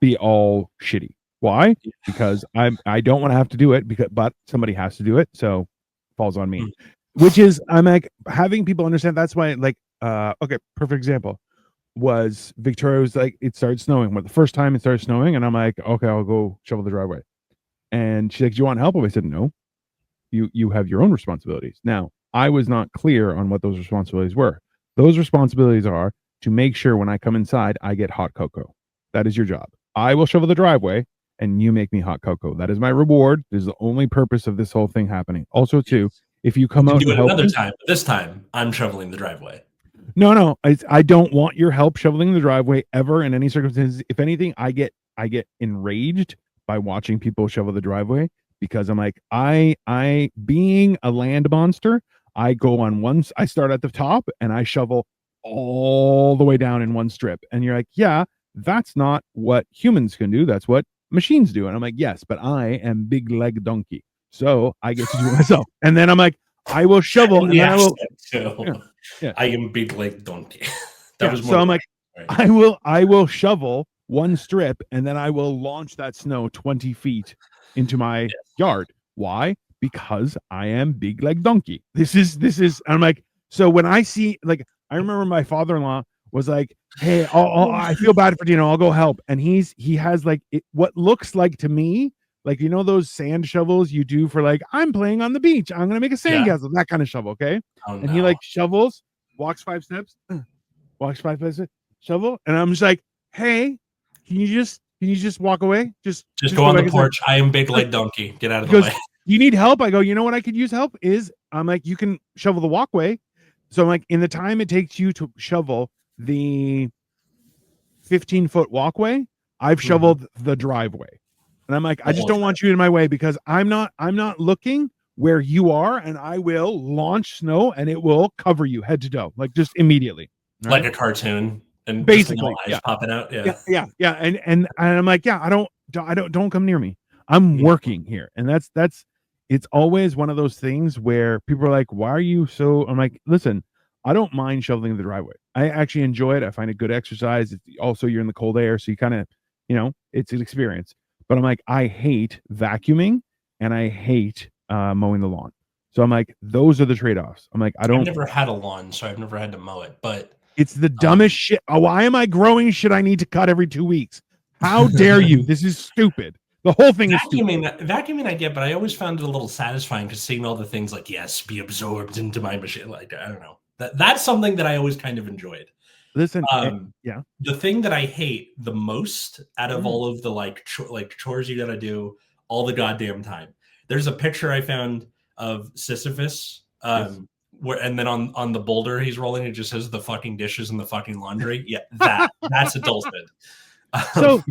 be all shitty. Why? Because I don't want to have to do it because but somebody has to do it, so it falls on me." Mm. Which is I'm like having people understand that's why like okay, perfect example was Victoria was like it started snowing. Well, the first time it started snowing and I'm like, "Okay, I'll go shovel the driveway." And she's like, "Do you want help?" I said, "No. You have your own responsibilities." Now, I was not clear on what those responsibilities were. Those responsibilities are to make sure when I come inside, I get hot cocoa. That is your job. I will shovel the driveway and you make me hot cocoa. That is my reward. This is the only purpose of this whole thing happening. Also, too, Yes. if you You come can out do and it help another me, time, but this time I'm shoveling the driveway. no, I don't want your help shoveling the driveway ever in any circumstances. If anything, I get enraged by watching people shovel the driveway because I'm like, I being a land monster, I go on once I start at the top and I shovel all the way down in one strip. And you're like, yeah, that's not what humans can do. That's what machines do. And I'm like, yes, but I am big leg donkey. So I get to do it myself. And then I'm like, I will shovel And and the then I will, accent too. yeah, yeah. I am big like donkey. That Yeah, was more so I'm like, right. I will shovel one strip and then I will launch that snow 20 feet into my Yes. yard. Why? Because I am big leg donkey. This is I'm like, so when I see like I remember my father-in-law was like, "Hey, I feel bad for Dino. I'll go help." And he has like what looks like to me like those sand shovels you do for like I'm playing on the beach. I'm gonna make a Yeah. sandcastle. That kind of shovel, okay? Oh And he no. like shovels, walks 5 steps, walks by shovel, and I'm just like, "Hey, can you just walk away? Just Just go go on the back inside." porch. I am big leg donkey. Get out of He the goes, way. "You need help?" I go, "You know what I could use help is I'm like, you can shovel the walkway." So I'm like, in the time it takes you to shovel the 15-foot walkway, I've Mhm. shoveled the driveway. And I'm like, The I just whole don't want you in my way because I'm not looking where you are, and I will launch snow and it will cover you head to toe, like just immediately. like Right. a cartoon and just little Basically, eyes yeah. popping out. Yeah, Yeah. yeah, yeah, and I'm like, yeah, don't come near me. I'm Mhm. working here, and that's it's always one of those things where people are like, "Why are you so?" I'm like, "Listen, I don't mind shoveling the driveway. I actually enjoy it. I find it good exercise. It's also you're in the cold air, so you kind of, it's an experience." But I'm like, I hate vacuuming and I hate mowing the lawn. So I'm like, those are the trade offs. I'm like, I I've don't. never had a lawn, so I've never had to mow it, but It's the dumbest um shit. Why am I growing shit I need to cut every 2 weeks? How dare you? This is stupid. The whole thing is stupid. vacuuming I get, but I always found it a little satisfying because seeing all the things like yes, be absorbed into my machine. Like I don't know. That's something that I always kind of enjoyed. Listen, Um, yeah. the thing that I hate the most out of Mhm. all of the like chores you gotta do all the goddamn time. There's a picture I found of Sisyphus. Yes. and then on the boulder he's rolling, it just says the fucking dishes and the fucking laundry. Yeah, that's adulthood. So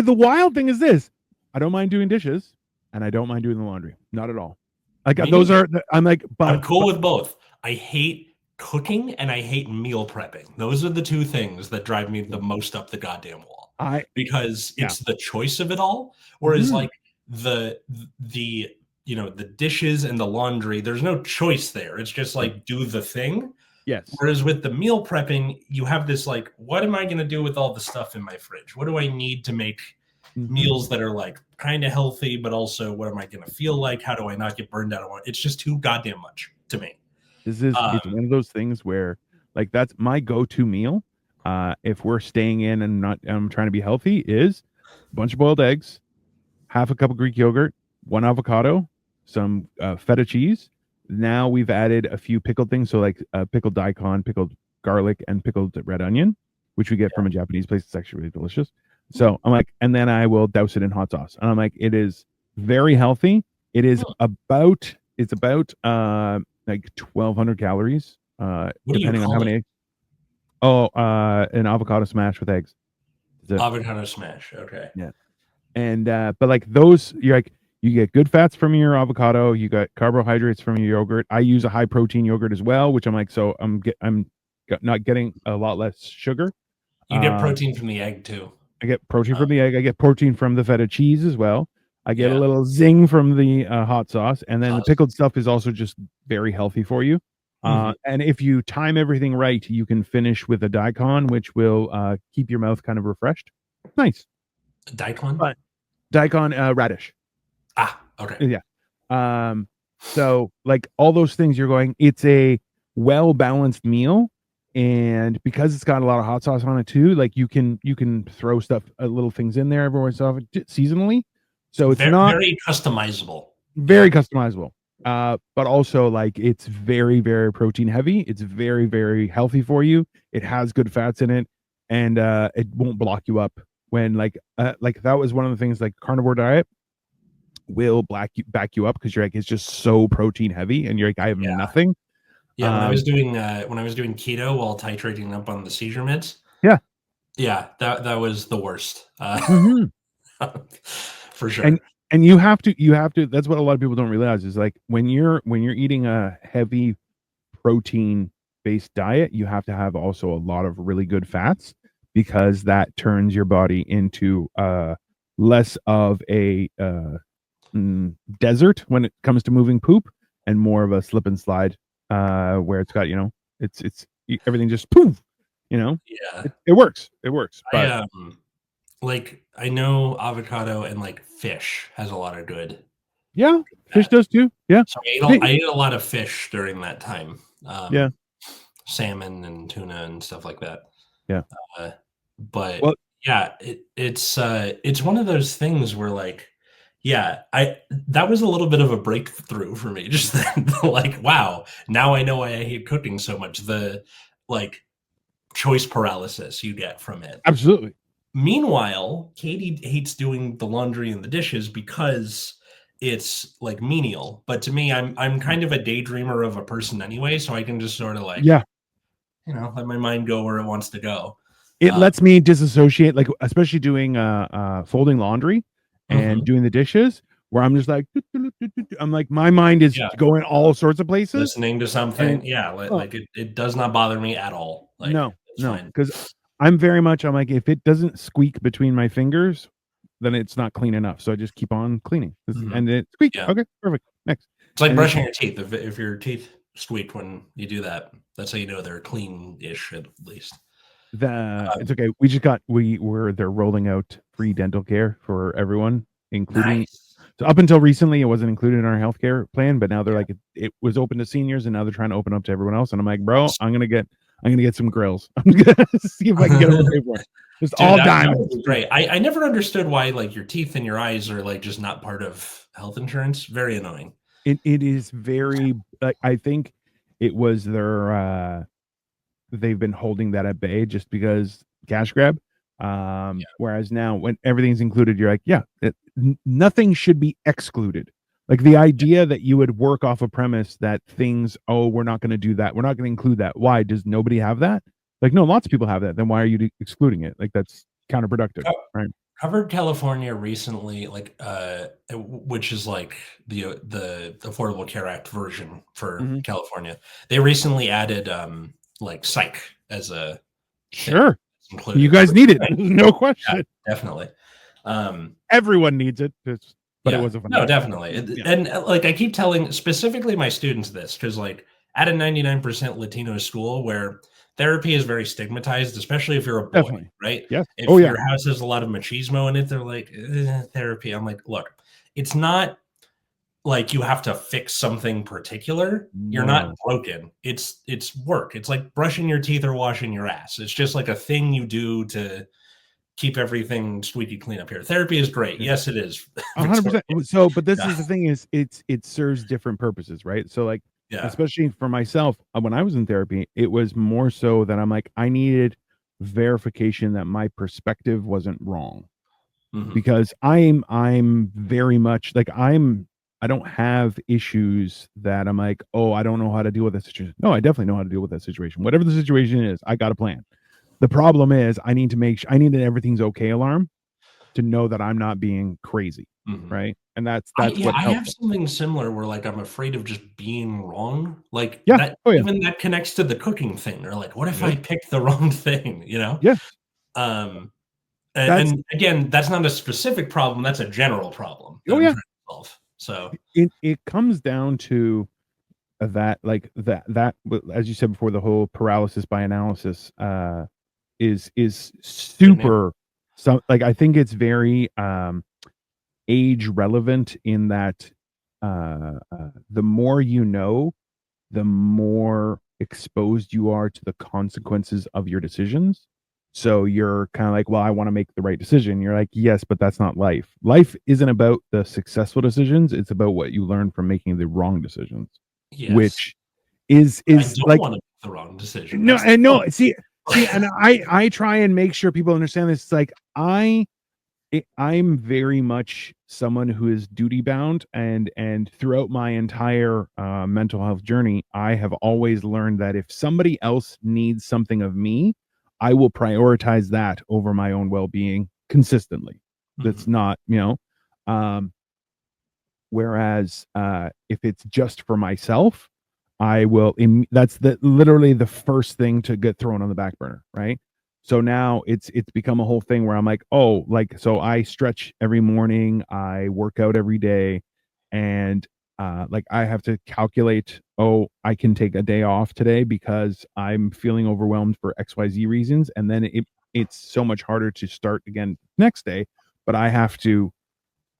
the wild thing is this: I don't mind doing dishes, and I don't mind doing the laundry. Not at all. Like those are. I'm like, I'm cool with both. I hate cooking and I hate meal prepping. Those are the two things that drive me the most up the goddamn wall. Because it's the choice of it all. Whereas like the the dishes and the laundry, there's no choice there. It's just like do the thing. Yes. Whereas with the meal prepping, you have this like, what am I going to do with all the stuff in my fridge? What do I need to make meals that are like kind of healthy, but also what am I going to feel like? How do I not get burned out? It's just too goddamn much to me. This is it's one of those things where like that's my go-to meal. If we're staying in and I'm trying to be healthy, is a bunch of boiled eggs, half a cup of Greek yogurt, one avocado, some feta cheese. Now we've added a few pickled things, so like pickled daikon, pickled garlic, and pickled red onion, which we get from a Japanese place. It's actually really delicious. So I'm like, and then I will douse it in hot sauce. And I'm like, it is very healthy. It is about like 1,200 calories, depending on how many eggs. Oh, an avocado smash with eggs. Avocado smash. Okay. Yeah. And but like those, you're like, you get good fats from your avocado, you got carbohydrates from your yogurt. I use a high protein yogurt as well, which I'm like, so I'm not getting a lot less sugar. You get protein from the egg too. I get protein from the egg. I get protein from the feta cheese as well. I get a little zing from the hot sauce, and then the pickled stuff is also just very healthy for you. And if you time everything right, you can finish with a daikon, which will keep your mouth kind of refreshed. Nice. Daikon? Daikon radish. Ah, okay. Yeah. So like all those things you're going, it's a well-balanced meal. And because it's got a lot of hot sauce on it too, like you can throw stuff, little things in there every once in a while seasonally. So it's not very customizable. Very customizable. But also like it's very, very protein heavy. It's very, very healthy for you. It has good fats in it, and it won't block you up when like that was one of the things, like carnivore diet will back you up because you're like, it's just so protein heavy and you're like, I have nothing. Yeah, when I was doing keto while titrating up on the seizure meds. Yeah, that was the worst. For sure. And you have to, that's what a lot of people don't realize is like when you're eating a heavy protein based diet, you have to have also a lot of really good fats, because that turns your body into less of a desert when it comes to moving poop, and more of a slip and slide, where it's got, it's everything just poof, it works. But like I know avocado and like fish has a lot of good. Yeah, fish does too. Yeah. So I ate a lot of fish during that time. Salmon and tuna and stuff like that. Yeah. But yeah, it's one of those things where like, that was a little bit of a breakthrough for me. Just like, wow, now I know why I hate cooking so much. The like choice paralysis you get from it. Absolutely. Meanwhile, Katie hates doing the laundry and the dishes because it's like menial. But to me, I'm kind of a daydreamer of a person anyway, so I can just sort of like, let my mind go where it wants to go. It lets me disassociate, like especially doing folding laundry and doing the dishes, where I'm just like, I'm like, my mind is going all sorts of places, listening to something. Like it does not bother me at all. Like, no, because I'm like, if it doesn't squeak between my fingers, then it's not clean enough. So I just keep on cleaning, and it squeaks. Yeah. Okay, perfect. Next. It's like brushing your teeth. If your teeth squeak when you do that, that's how you know they're clean-ish at least. It's okay. They're rolling out free dental care for everyone, including. Nice. So up until recently, it wasn't included in our healthcare plan, but now they're like, it was open to seniors, and now they're trying to open up to everyone else. And I'm like, bro, I'm gonna get some grills. I'm gonna see if I can get them paid for. Just all diamonds. Great. I never understood why like your teeth and your eyes are like just not part of health insurance. Very annoying. It is very. I think it was their. They've been holding that at bay just because cash grab. Whereas now, when everything's included, you're like, nothing should be excluded. Like the idea that you would work off a premise that things, oh, we're not going to do that. We're not going to include that. Why? Does nobody have that? Like, no, lots of people have that. Then why are you excluding it? Like, that's counterproductive, right? Covered California recently, like which is like the Affordable Care Act version for California. They recently added like psych as a sure included. You guys need it. No question. Yeah, definitely. Everyone needs it. But it was a no, definitely. And like I keep telling specifically my students this because like at a 99% Latino school where therapy is very stigmatized, especially if you're a boy, definitely. right? Yes. If your house has a lot of machismo in it, they're like, therapy. I'm like, look, it's not like you have to fix something particular. You're not broken. It's work. It's like brushing your teeth or washing your ass. It's just like a thing you do to keep everything squeaky clean up here. Therapy is great. Yes, it is. 100%. So, but this is the thing is it serves different purposes, right? So like, especially for myself, when I was in therapy, it was more so that I'm like, I needed verification that my perspective wasn't wrong. Because I'm very much like I don't have issues that I'm like, oh, I don't know how to deal with this situation. No, I definitely know how to deal with that situation. Whatever the situation is, I got a plan. The problem is I need to make sure I need an everything's okay alarm to know that I'm not being crazy. Right. And that's what I helps. have something similar where like I'm afraid of just being wrong. Like Yeah. that even that connects to the cooking thing. Or like, what if I picked the wrong thing, you know? Yeah. And again, that's not a specific problem, that's a general problem that I'm trying to solve. So it comes down to that like that as you said before, the whole paralysis by analysis is super like I think it's very age relevant in that the more you know, the more exposed you are to the consequences of your decisions. So you're kind of like, well, I want to make the right decision. You're like, yes, but that's not life. Life isn't about the successful decisions. It's about what you learn from making the wrong decisions, which is I don't like want to make the wrong decision. No, and no, see, and I try and make sure people understand this. It's like I'm very much someone who is duty bound, and throughout my entire mental health journey, I have always learned that if somebody else needs something of me, I will prioritize that over my own well-being consistently. That's not, whereas if it's just for myself, I will. That's literally the first thing to get thrown on the back burner, right? So now it's become a whole thing where I'm like, oh, like so I stretch every morning, I work out every day, and like I have to calculate, oh, I can take a day off today because I'm feeling overwhelmed for XYZ reasons, and then it's so much harder to start again next day, but I have to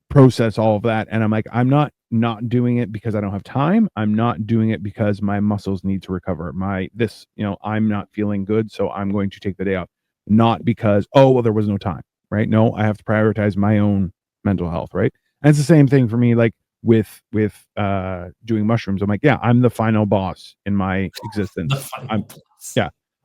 process all of that, and I'm like, I'm not doing it because I don't have time. I'm not doing it because my muscles need to recover. I'm not feeling good, so I'm going to take the day off. Not because, oh, well, there was no time, right? No, I have to prioritize my own mental health, right? And it's the same thing for me, like with doing mushrooms. I'm like, yeah, I'm the final boss in my existence.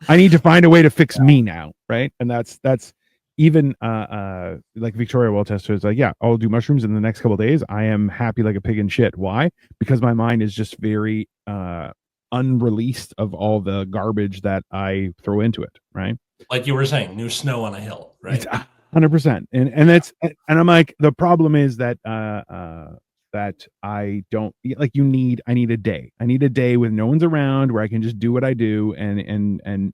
I need to find a way to fix me now, right? And that's even like Victoria Waltester is like, yeah, I'll do mushrooms in the next couple of days. I am happy like a pig in shit. Why? Because my mind is just very unreleased of all the garbage that I throw into it, right? Like you were saying, new snow on a hill, right? 100%. And that's, and I'm like, the problem is that that I don't like, I need a day. I need a day with no one's around where I can just do what I do and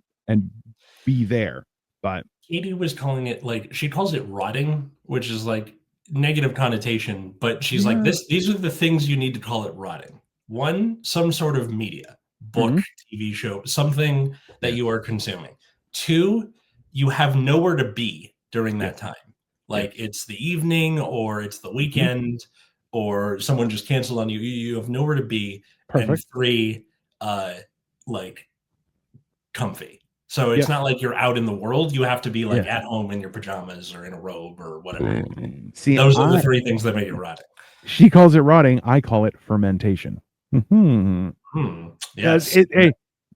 be there. But Katie was calling it, like, she calls it rotting, which is like negative connotation, but she's like, these are the things you need to call it rotting. One, some sort of media, book, TV show, something that you are consuming. Two, you have nowhere to be during that time. Like it's the evening or it's the weekend or someone just canceled on you. You have nowhere to be. Perfect. And three, like comfy. So it's not like you're out in the world. You have to be like at home in your pajamas or in a robe or whatever. See, those are the three things that make it rotting. She calls it rotting. I call it fermentation. Yes.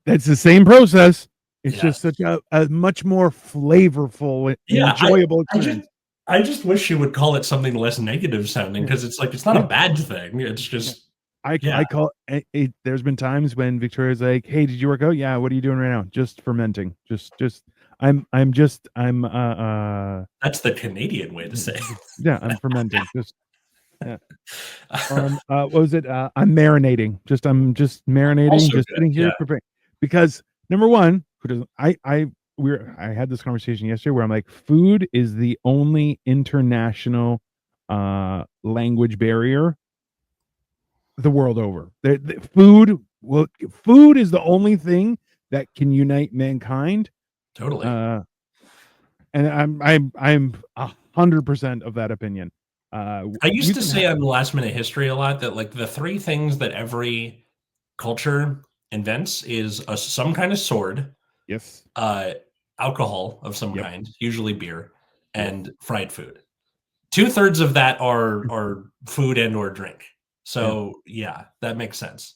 That's the same process. It's just such a much more flavorful and enjoyable experience. I just wish she would call it something less negative sounding, Yeah. because it's like, it's not a Yeah. bad thing. It's Yeah. just, I yeah, I call it, there's been times when Victoria's like, "Hey, did you work out?" "Yeah." "What are you doing right now?" "Just fermenting. Just that's the Canadian way to say it. yeah, I'm fermenting. Just yeah. What was it? I'm just marinating, Also just good. sitting Yeah, here preparing. Because number one, who doesn't I had this conversation yesterday where I'm like, food is the only international language barrier the world over. Food is the only thing that can unite mankind. totally. Uh and I'm 100% of that opinion. I used You to can say on Last Minute History a lot that, like, the three things that every culture invents is some kind of sword, yes, uh, alcohol of some yep, kind, usually beer, yes. and fried food. Two-thirds of that are food and or drink. Yeah. So yeah, that makes sense.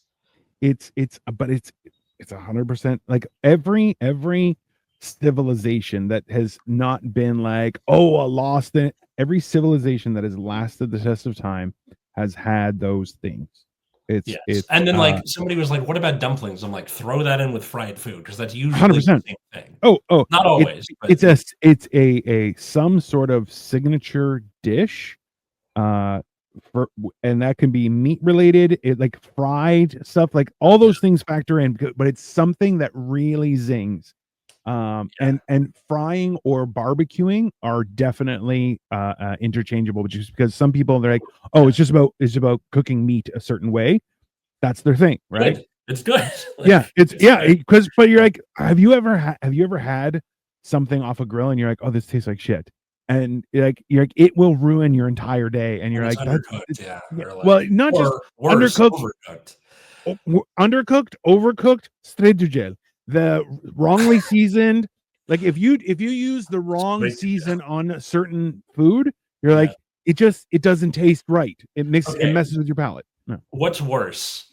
But it's 100% like every civilization that has not been like, oh, a lost it. Every civilization that has lasted the test of time has had those things. Yes. It's And then, like, somebody was like, "What about dumplings?" I'm like, "Throw that in with fried food, because that's usually the 100%. same thing." Oh, Not it always, but it's a some sort of signature dish, uh, and that can be meat related, like fried stuff, like all yeah, those things factor in, but it's something that really zings. yeah. And frying or barbecuing are definitely interchangeable, just because some people they're like, oh, Yeah. it's about cooking meat a certain way. That's their thing, right? Good. It's good. Yeah, Like, it's it's yeah, good. because but you're like, have you ever had something off a grill and you're like, oh, this tastes like shit, and you're like, it will ruin your entire day, and When you're it's like, that's undercooked, yeah, yeah, or, well, like, not just or worse, undercooked, overcooked. undercooked, overcooked, straight. The wrongly seasoned, like if you use the wrong Straight to jail. season on a certain food, you're Yeah. like, it doesn't taste right. It Okay, messes with your palate. No, what's worse?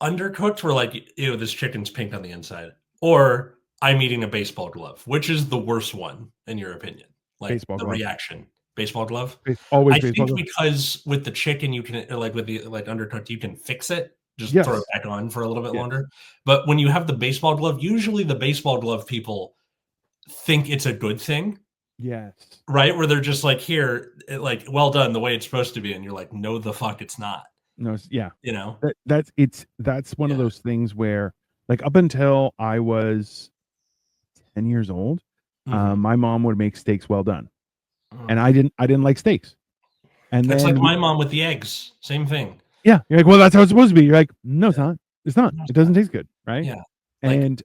Undercooked, where, like, "Ew, this chicken's pink on the inside," or I'm eating a baseball glove? Which is the worst one in your opinion? Like, baseball the glove, reaction? Baseball glove? always I baseball think glove. because with the chicken, you can, like, with the, like, undercooked, you can fix it, just throw it Yes, back on for a little bit yes, longer. But when you have the baseball glove, usually the baseball glove people think it's a good thing, yes. right? Where they're just like, "Here, like, well done, the way it's supposed to be," and you're like, "No, the fuck, it's not." No, yeah. You know? That's one of Yeah. those things where, like, up until I was 10 years old, Mhm. my mom would make steaks well done, and Mm. I didn't like steaks. And It's like then we my mom with the eggs, same thing. yeah, you're like, "Well, that's how it's supposed to be." You're like, "No, it's Yeah. not. It's not. No, it's It not. doesn't taste good." Right? Yeah. Like, And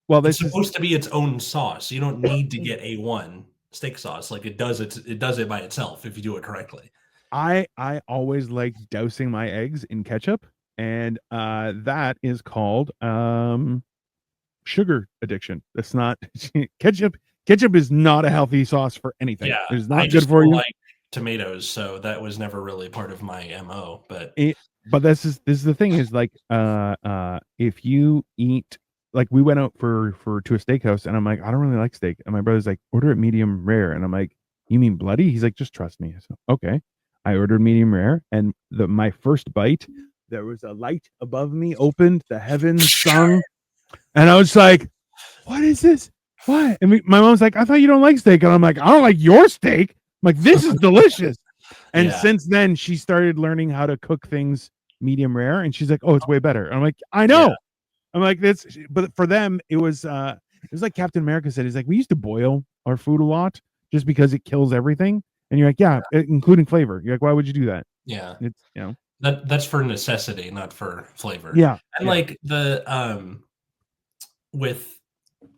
well, it's this is supposed to be its own sauce. You don't need to get A1 steak sauce. Like, it does it by itself if you do it correctly. I always like dousing my eggs in ketchup, and that is called sugar addiction. That's not ketchup. Ketchup is not a healthy sauce for anything. Yeah, It's I not good just for don't you. like tomatoes, so that was never really part of my MO, but But this is the thing is like if you eat, like, we went out for to a steakhouse and I'm like, I don't really like steak, and my brother's like, order it medium rare, and I'm like, you mean bloody? He's like, just trust me. So okay, I ordered medium rare, and my first bite, there was a light above me opened, the heavens sung, and I was like, what is this? What? And my mom's like, I thought you don't like steak, and I'm like, I don't like your steak. I'm like, this is delicious. And yeah, since then, she started learning how to cook things medium rare, and she's like, "Oh, it's way better." And I'm like, "I yeah, know." I'm like, "This," but for them, it was like Captain America said. He's like, "We used to boil our food a lot just because it kills everything." And you're like, "Yeah, including flavor." You're like, "Why would you do that?" yeah. It's you know, That's for necessity, not for flavor. yeah, And, yeah, like, with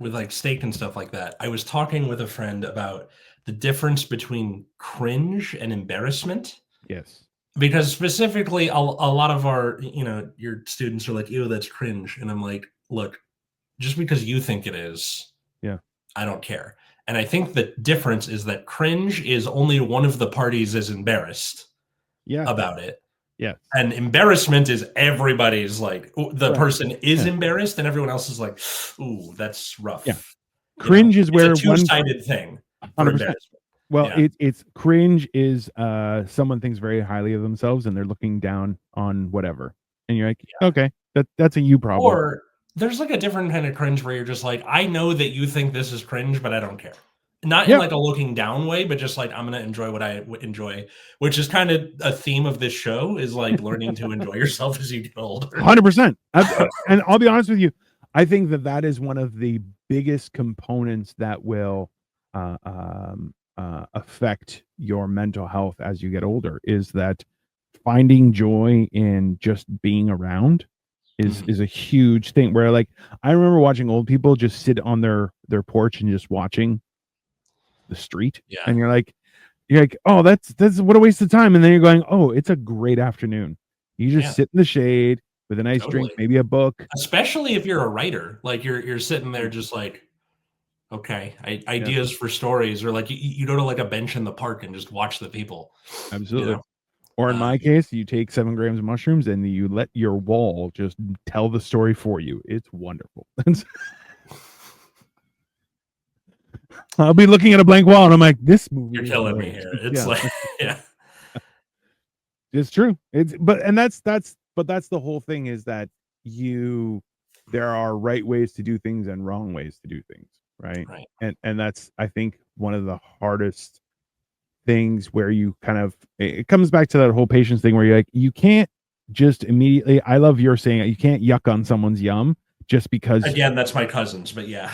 like, steak and stuff like that, I was talking with a friend about the difference between cringe and embarrassment. yes, Because specifically, a lot of our, your students are like, "Ew, that's cringe," and I'm like, "Look, just because you think it is, yeah, I don't care." And I think the difference is that cringe is only one of the parties is embarrassed yes, about it, yes, and embarrassment is everybody's like, the right, person is yeah, embarrassed, and everyone else is like, "Ooh, that's yeah. rough." Cringe is It's a where one two-sided thing for 100%. embarrassment. Well, it's cringe is someone thinks very highly of themselves and they're looking down on whatever. And you're like, okay, that's a you problem. Or there's like a different kind of cringe where you're just like, I know that you think this is cringe, but I don't care. Not in like a looking down way, but just like I'm gonna enjoy what I enjoy, which is kind of a theme of this show, is like learning to enjoy yourself as you get older. 100%. And I'll be honest with you, I think that is one of the biggest components that will affect your mental health as you get older, is that finding joy in just being around is a huge thing. Where like I remember watching old people just sit on their porch and just watching the street, and you're like, oh, that's what a waste of time. And then you're going, oh, it's a great afternoon. You just sit in the shade with a nice drink, maybe a book. Especially if you're a writer, like you're sitting there just like, okay, ideas for stories, or like you go to like a bench in the park and just watch the people. Absolutely. You know? Or in my case, you take 7 grams of mushrooms and you let your wall just tell the story for you. It's wonderful. I'll be looking at a blank wall and I'm like, this movie. You're killing me here. It's like, it's true. That's the whole thing, is that there are right ways to do things and wrong ways to do things. Right. And that's, I think, one of the hardest things, where you kind of, it comes back to that whole patience thing where you're like, you can't just immediately, I love your saying it, you can't yuck on someone's yum just because. Again, that's my cousin's, but yeah.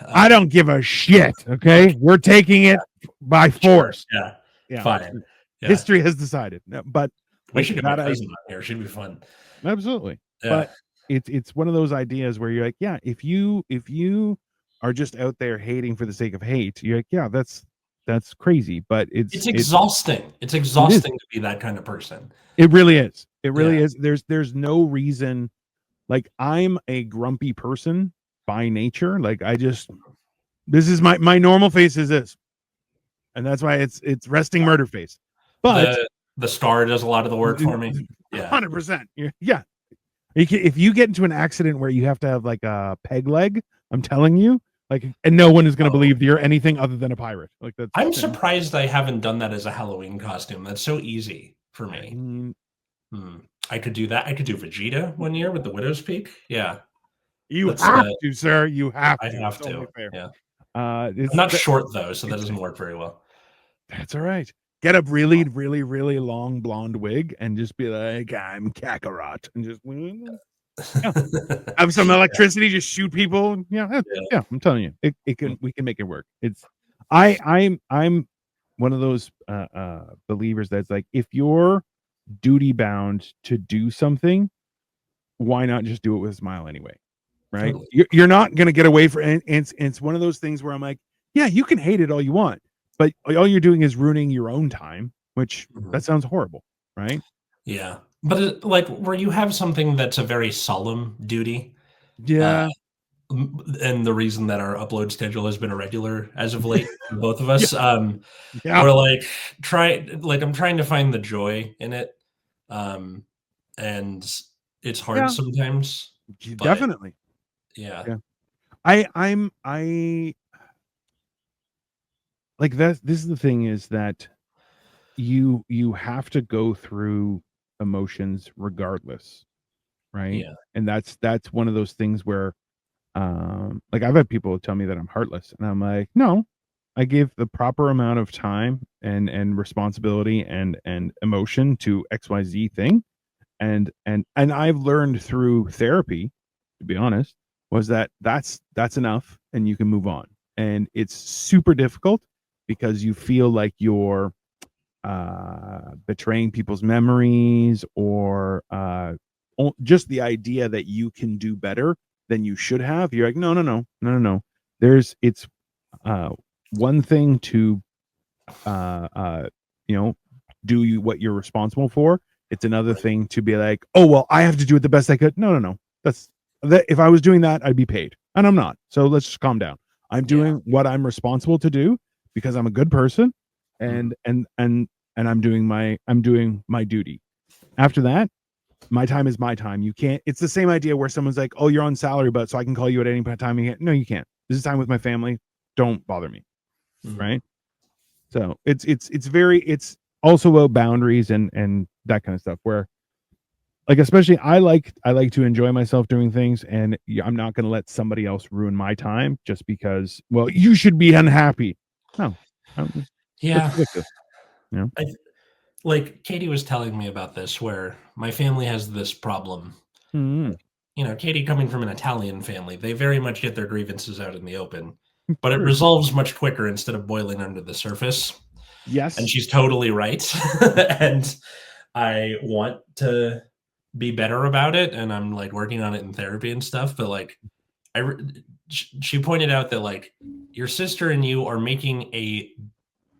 I don't give a shit. Okay. We're taking it by force. Sure. Yeah. Fine. Yeah. History has decided. But we should get my cousin on here. She'd be fun. Absolutely. Yeah. But it's one of those ideas where you're like, yeah, if you are just out there hating for the sake of hate, you're like, yeah, that's crazy. But it's exhausting. It's exhausting to be that kind of person. It really is. It really is. There's no reason. Like, I'm a grumpy person by nature. Like, this is my normal face is this, and that's why it's resting murder face. But the star does a lot of the work for me. 100%. Yeah. If you get into an accident where you have to have like a peg leg, I'm telling you, like, and no one is going to believe you're anything other than a pirate. Like, that's. I'm surprised I haven't done that as a Halloween costume. That's so easy for me. I could do that. I could do Vegeta one year with the Widow's Peak. Yeah. You have to, sir. You have to. I have to. Yeah. I'm not short though, so that doesn't work very well. That's all right. Get a really, really, really long blonde wig and just be like, I'm Kakarot, and just have some electricity, just shoot people. Yeah. I'm telling you, we can make it work. I'm one of those believers that's like, if you're duty bound to do something, why not just do it with a smile anyway? Right? Totally. You're not going to get away from it. And it's one of those things where I'm like, yeah, you can hate it all you want, but all you're doing is ruining your own time, which that sounds horrible, right? Yeah. But like where you have something that's a very solemn duty. Yeah. And the reason that our upload schedule has been irregular as of late for both of us, we're like, I'm trying to find the joy in it. And it's hard sometimes. Definitely. Yeah. I'm like that. This is the thing, is that you have to go through emotions regardless, right? Yeah. And that's one of those things where like, I've had people tell me that I'm heartless, and I'm like, no, I give the proper amount of time and responsibility and emotion to XYZ thing. And I've learned through therapy, to be honest, was that's enough, and you can move on. And it's super difficult because you feel like you're betraying people's memories, or just the idea that you can do better than you should have. You're like, no. It's one thing to do what you're responsible for. It's another thing to be like, oh, well, I have to do it the best I could. No. If I was doing that, I'd be paid, and I'm not. So let's just calm down. I'm doing what I'm responsible to do because I'm a good person, and I'm doing my duty. After that, my time is my time. You can't. It's the same idea where someone's like, oh, you're on salary, but so I can call you at any time. No, you can't. This is time with my family. Don't bother me. Right. So it's also about boundaries and that kind of stuff where like especially I like to enjoy myself doing things and I'm not going to let somebody else ruin my time just because well you should be unhappy. No. That's Yeah. ridiculous. You know? I, like Katie was telling me about this, where my family has this problem. Mm-hmm. Katie coming from an Italian family, they very much get their grievances out in the open, Of but it course. resolves much quicker instead of boiling under the surface. And Yes. she's totally right. And I want to be better about it, and I'm like working on it in therapy and stuff. But like, she pointed out that like your sister and you are making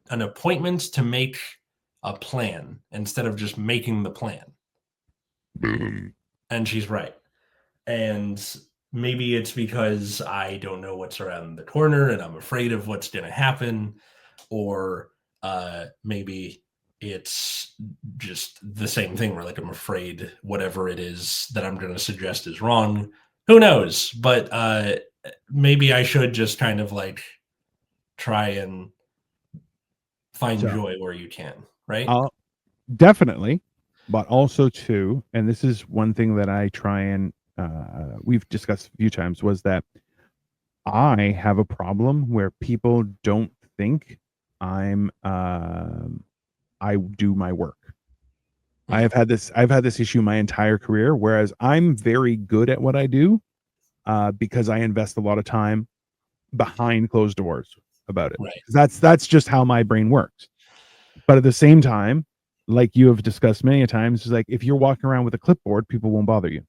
an appointment to make a plan instead of just making the plan. And she's right. And maybe it's because I don't know what's around the corner and I'm afraid of what's going to happen, or maybe it's just the same thing where like I'm afraid whatever it is that I'm going to suggest is wrong. Who knows? But maybe I should just kind of like try and find So joy where you can, right? I'll definitely, but also too, and this is one thing that I try and we've discussed a few times was that I have a problem where people don't think I'm I do my work. I've had this issue my entire career, whereas I'm very good at what I do because I invest a lot of time behind closed doors about it. Right. That's just how my brain works. But at the same time, like you have discussed many times, is like if you're walking around with a clipboard, people won't bother you.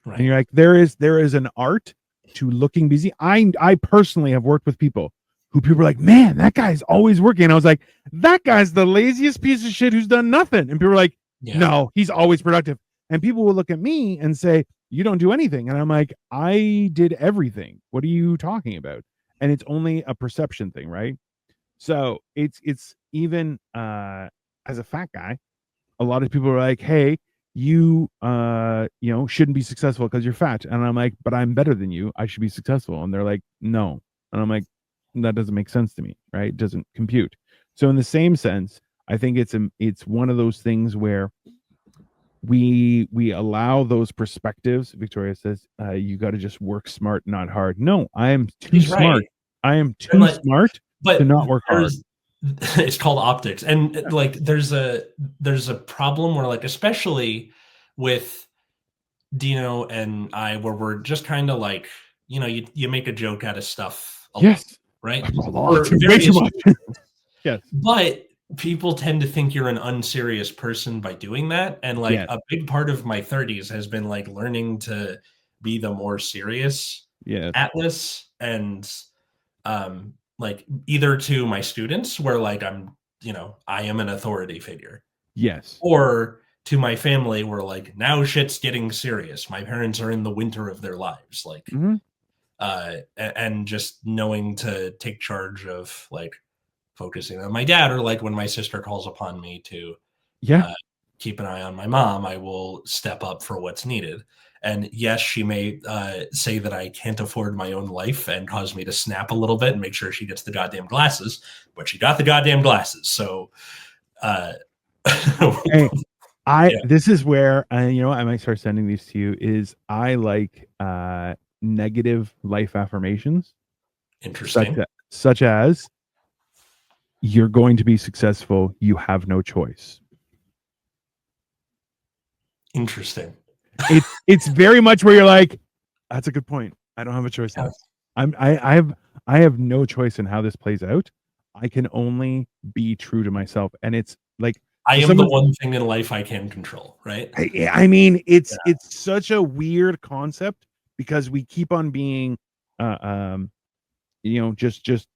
Right. And you're like, there is an art to looking busy. I personally have worked with people who people are like, man, that guy's always working. And I was like, that guy's the laziest piece of shit who's done nothing. And people are like, no, he's always productive. And people will look at me and say, you don't do anything. And I'm like, I did everything. What are you talking about? And it's only a perception thing, right? So it's even as a fat guy, a lot of people are like, hey, you shouldn't be successful because you're fat. And I'm like, but I'm better than you. I should be successful. And they're like, no. And I'm like, that doesn't make sense to me, right? It doesn't compute. So in the same sense, I think it's one of those things where we allow those perspectives. Victoria says, you got to just work smart, not hard. No, I am too smart. I am too smart to not work hard. It's called optics. And like there's a problem where like especially with Dino and I, where we're just kind of like, you make a joke out of stuff a lot, right? A lot. Way too much. Yes. But people tend to think you're an unserious person by doing that. And like a big part of my 30s has been like learning to be the more serious Atlas, and like either to my students where like I am an authority figure. Yes. Or to my family where like now shit's getting serious. My parents are in the winter of their lives. Like and just knowing to take charge of like focusing on my dad, or like when my sister calls upon me to keep an eye on my mom, I will step up for what's needed. And yes, she may say that I can't afford my own life and cause me to snap a little bit and make sure she gets the goddamn glasses, but she got the goddamn glasses. So, this is where, I might start sending these to you, is I like negative life affirmations. Interesting. Such as, you're going to be successful. You have no choice. Interesting. It's very much where you're like, that's a good point. I don't have a choice. Yes. I have no choice in how this plays out. I can only be true to myself. And it's like, I am the one thing in life I can control, right? I mean, it's such a weird concept because we keep on being, just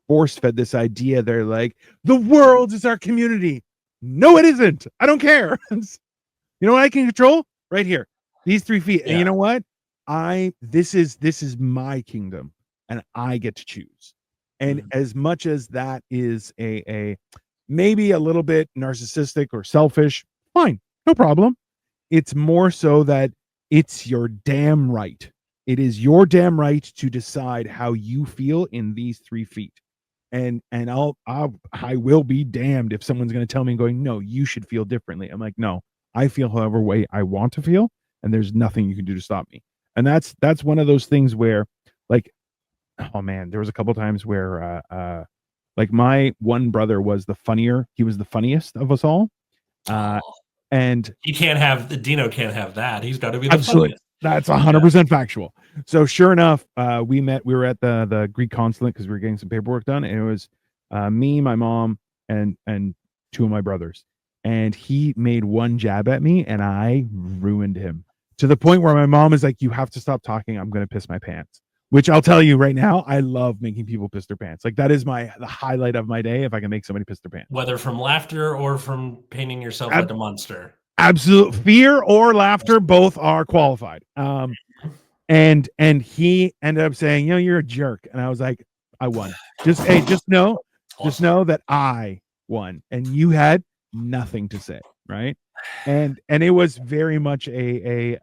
force fed this idea. They're like, the world is our community. No, it isn't. I don't care. You know what I can control? Right here, these 3 feet. And you know what? This is my kingdom, and I get to choose. And as much as that is a maybe a little bit narcissistic or selfish, fine, no problem. It's more so that it's your damn right. It is your damn right to decide how you feel in these 3 feet. I will be damned if someone's going to tell me going, no, you should feel differently. I'm like, no, I feel however way I want to feel, and there's nothing you can do to stop me. And that's one of those things where, like, oh man, there was a couple times where like my one brother was he was the funniest of us all. Oh, And he can't have Dino can't have that. He's got to be the absolutely, funniest. that's 100% factual. So sure enough, we were at the Greek consulate because we were getting some paperwork done, and it was me, my mom, and two of my brothers. And he made one jab at me, and I ruined him to the point where my mom is like, "You have to stop talking. I'm going to piss my pants." Which I'll tell you right now, I love making people piss their pants. Like that is the highlight of my day if I can make somebody piss their pants. Whether from laughter or from painting yourself like a monster. Absolute fear or laughter, both are qualified. And he ended up saying, you're a jerk. And I was like, I won. Just know that I won and you had nothing to say. Right. And it was very much a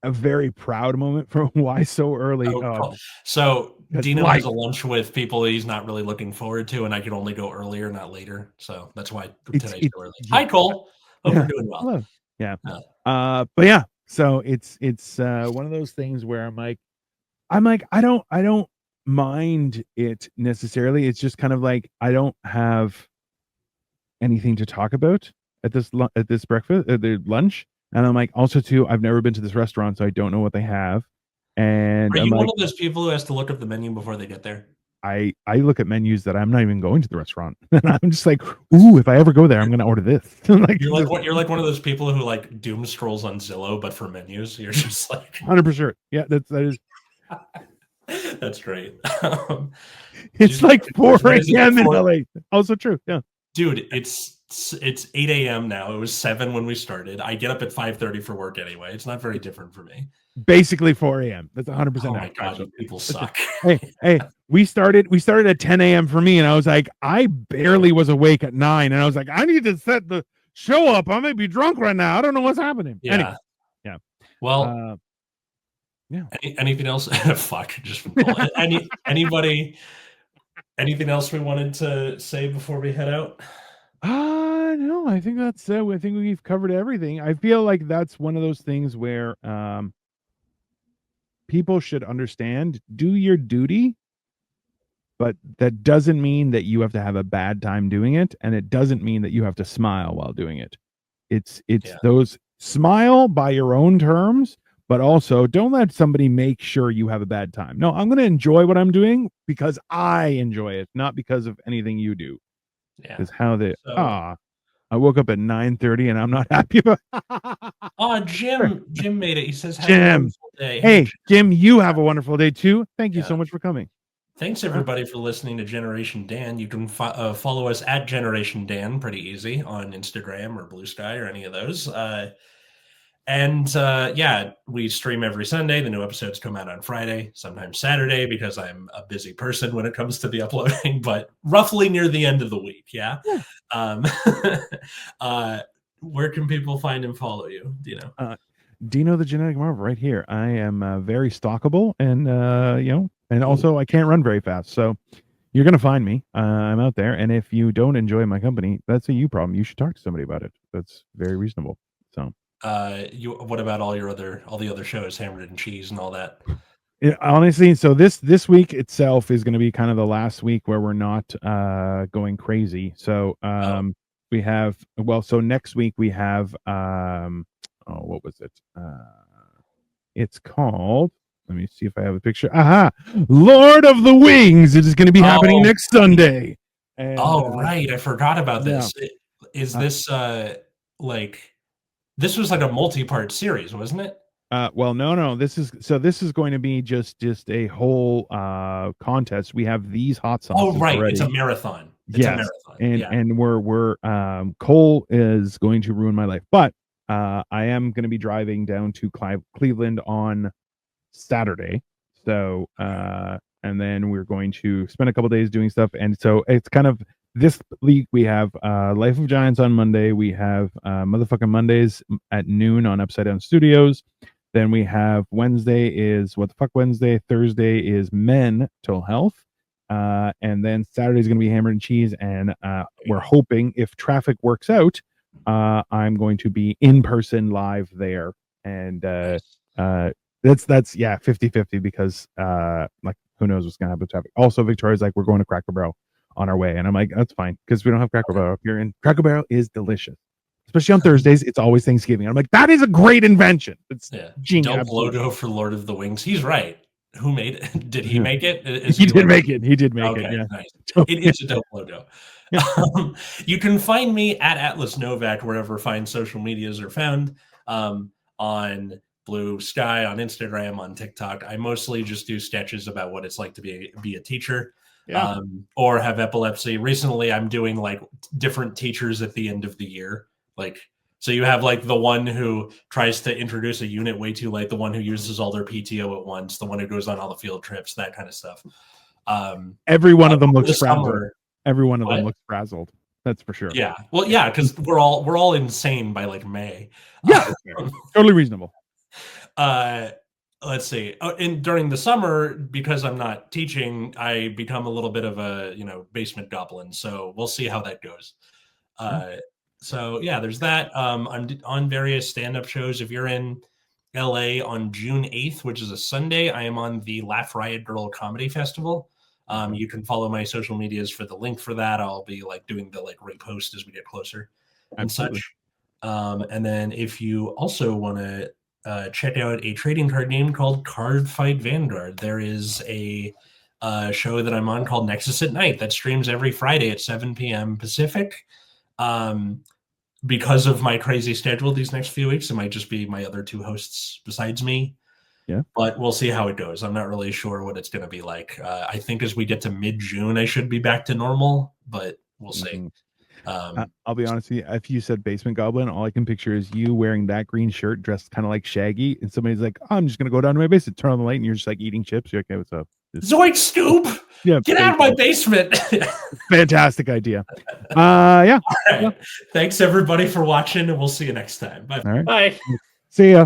very proud moment for why so early. Cool. So Dino has a lunch with people he's not really looking forward to, and I can only go earlier, not later. So that's why today's so early. Hi, Cole. Hope you're doing well. Hello. Yeah. But yeah, so it's one of those things where I'm like, I don't mind it necessarily. It's just kind of like I don't have anything to talk about at this breakfast, the lunch. And I'm like, also too, I've never been to this restaurant, so I don't know what they have. And are you one of those people who has to look up the menu before they get there? I look at menus that I'm not even going to the restaurant, and I'm just like, ooh, if I ever go there, I'm going to order this. Like you're like one of those people who like doom scrolls on Zillow, but for menus, you're just like 100%. Yeah, that is. That's great. It's like 4 a.m. in LA. Also true. Yeah, dude, it's 8 a.m. now. It was 7 when we started. I get up at 5:30 for work anyway. It's not very different for me. Basically 4 a.m. That's 100%. Oh my god, people suck. Hey, we started at 10 a.m. for me, and I was like, I barely was awake at 9, and I was like, I need to set the show up. I may be drunk right now. I don't know what's happening. Yeah. Anyway, yeah. Well, yeah. Anything else? Fuck. Just anybody. Anything else we wanted to say before we head out? No, I think that's it. I think we've covered everything. I feel like that's one of those things where people should understand, do your duty, but that doesn't mean that you have to have a bad time doing it, and it doesn't mean that you have to smile while doing it. It's those smile by your own terms, but also don't let somebody make sure you have a bad time. No, I'm going to enjoy what I'm doing because I enjoy it, not because of anything you do. Yeah. Because I woke up at 9:30 and I'm not happy about Jim made it. He says, have a wonderful day. Hey, Jim, you have a wonderful day too. Thank you so much for coming. Thanks everybody for listening to Generation Dan. You can follow us at Generation Dan, pretty easy, on Instagram or Blue Sky or any of those. We stream every Sunday. The new episodes come out on Friday, sometimes Saturday, because I'm a busy person when it comes to the uploading, but roughly near the end of the week. Yeah. Where can people find and follow you, Dino? Dino the Genetic Marvel right here. I am very stalkable, and and also I can't run very fast. So you're going to find me. I'm out there. And if you don't enjoy my company, that's a you problem. You should talk to somebody about it. That's very reasonable. So what about all the other shows, Hammered and Cheese and all that? Yeah, honestly, so this week itself is going to be kind of the last week where we're not going crazy. So we have so next week we have what was it? It's called, let me see if I have a picture. Lord of the Wings. It is going to be happening next Sunday. And, right, I forgot about this. Is this this was like a multi-part series, wasn't it? No. This is going to be just a whole contest. We have these hot sauces. Right, already. It's a marathon. And we're Cole is going to ruin my life, but I am going to be driving down to Cleveland on Saturday. So and then we're going to spend a couple days doing stuff, and so it's kind of this week we have Life of Giants on Monday. We have motherfucking Mondays at noon on Upside Down Studios. Then we have Wednesday is What the Fuck Wednesday. Thursday is Mental Health. And then Saturday is going to be Hammered and Cheese. And we're hoping, if traffic works out, I'm going to be in person live there. And that's 50-50 because like who knows what's going to happen with traffic. Also, Victoria's like, we're going to Cracker Barrel on our way. And I'm like, that's fine because we don't have Cracker Barrel up here. And Cracker Barrel is delicious. Especially on Thursdays, it's always Thanksgiving. I'm like, that is a great invention. It's genius. Dope logo for Lord of the Wings. He's right. Who made it? Did he make it? He did make it. He did make it. Yeah, nice. It is a dope logo. You can find me at Atlas Novack wherever fine social medias are found. On Blue Sky, on Instagram, on TikTok. I mostly just do sketches about what it's like to be a teacher. Or have epilepsy. Recently, I'm doing like different teachers at the end of the year. Like, so you have like the one who tries to introduce a unit way too late, the one who uses all their PTO at once, the one who goes on all the field trips, that kind of stuff. Every one of them looks frazzled. Every one of them looks frazzled. That's for sure. Yeah. Well, yeah, because we're all insane by like May. Yeah, totally reasonable. Let's see. And during the summer, because I'm not teaching, I become a little bit of a basement goblin. So we'll see how that goes. So yeah, there's that. I'm on various stand-up shows. If you're in LA on June 8th, which is a Sunday, I am on the Laugh Riot Girl Comedy Festival. You can follow my social medias for the link for that. I'll be like doing the like repost as we get closer and such. And then if you also want to check out a trading card game called Card Fight Vanguard, there is a show that I'm on called Nexus at Night that streams every Friday at 7 p.m. Pacific. Because of my crazy schedule these next few weeks, it might just be my other two hosts besides me. Yeah. But we'll see how it goes. I'm not really sure what it's going to be like. I think as we get to mid-June, I should be back to normal, but we'll see. I'll be honest with you. If you said Basement Goblin, all I can picture is you wearing that green shirt, dressed kind of like Shaggy, and somebody's like, oh, I'm just going to go down to my basement, turn on the light, and you're just like eating chips. You're okay, what's up? Zoink Scoop! Yeah, get out of my basement. Fantastic idea. Yeah. All right. Thanks everybody for watching, and we'll see you next time. Bye. All right. Bye. See ya.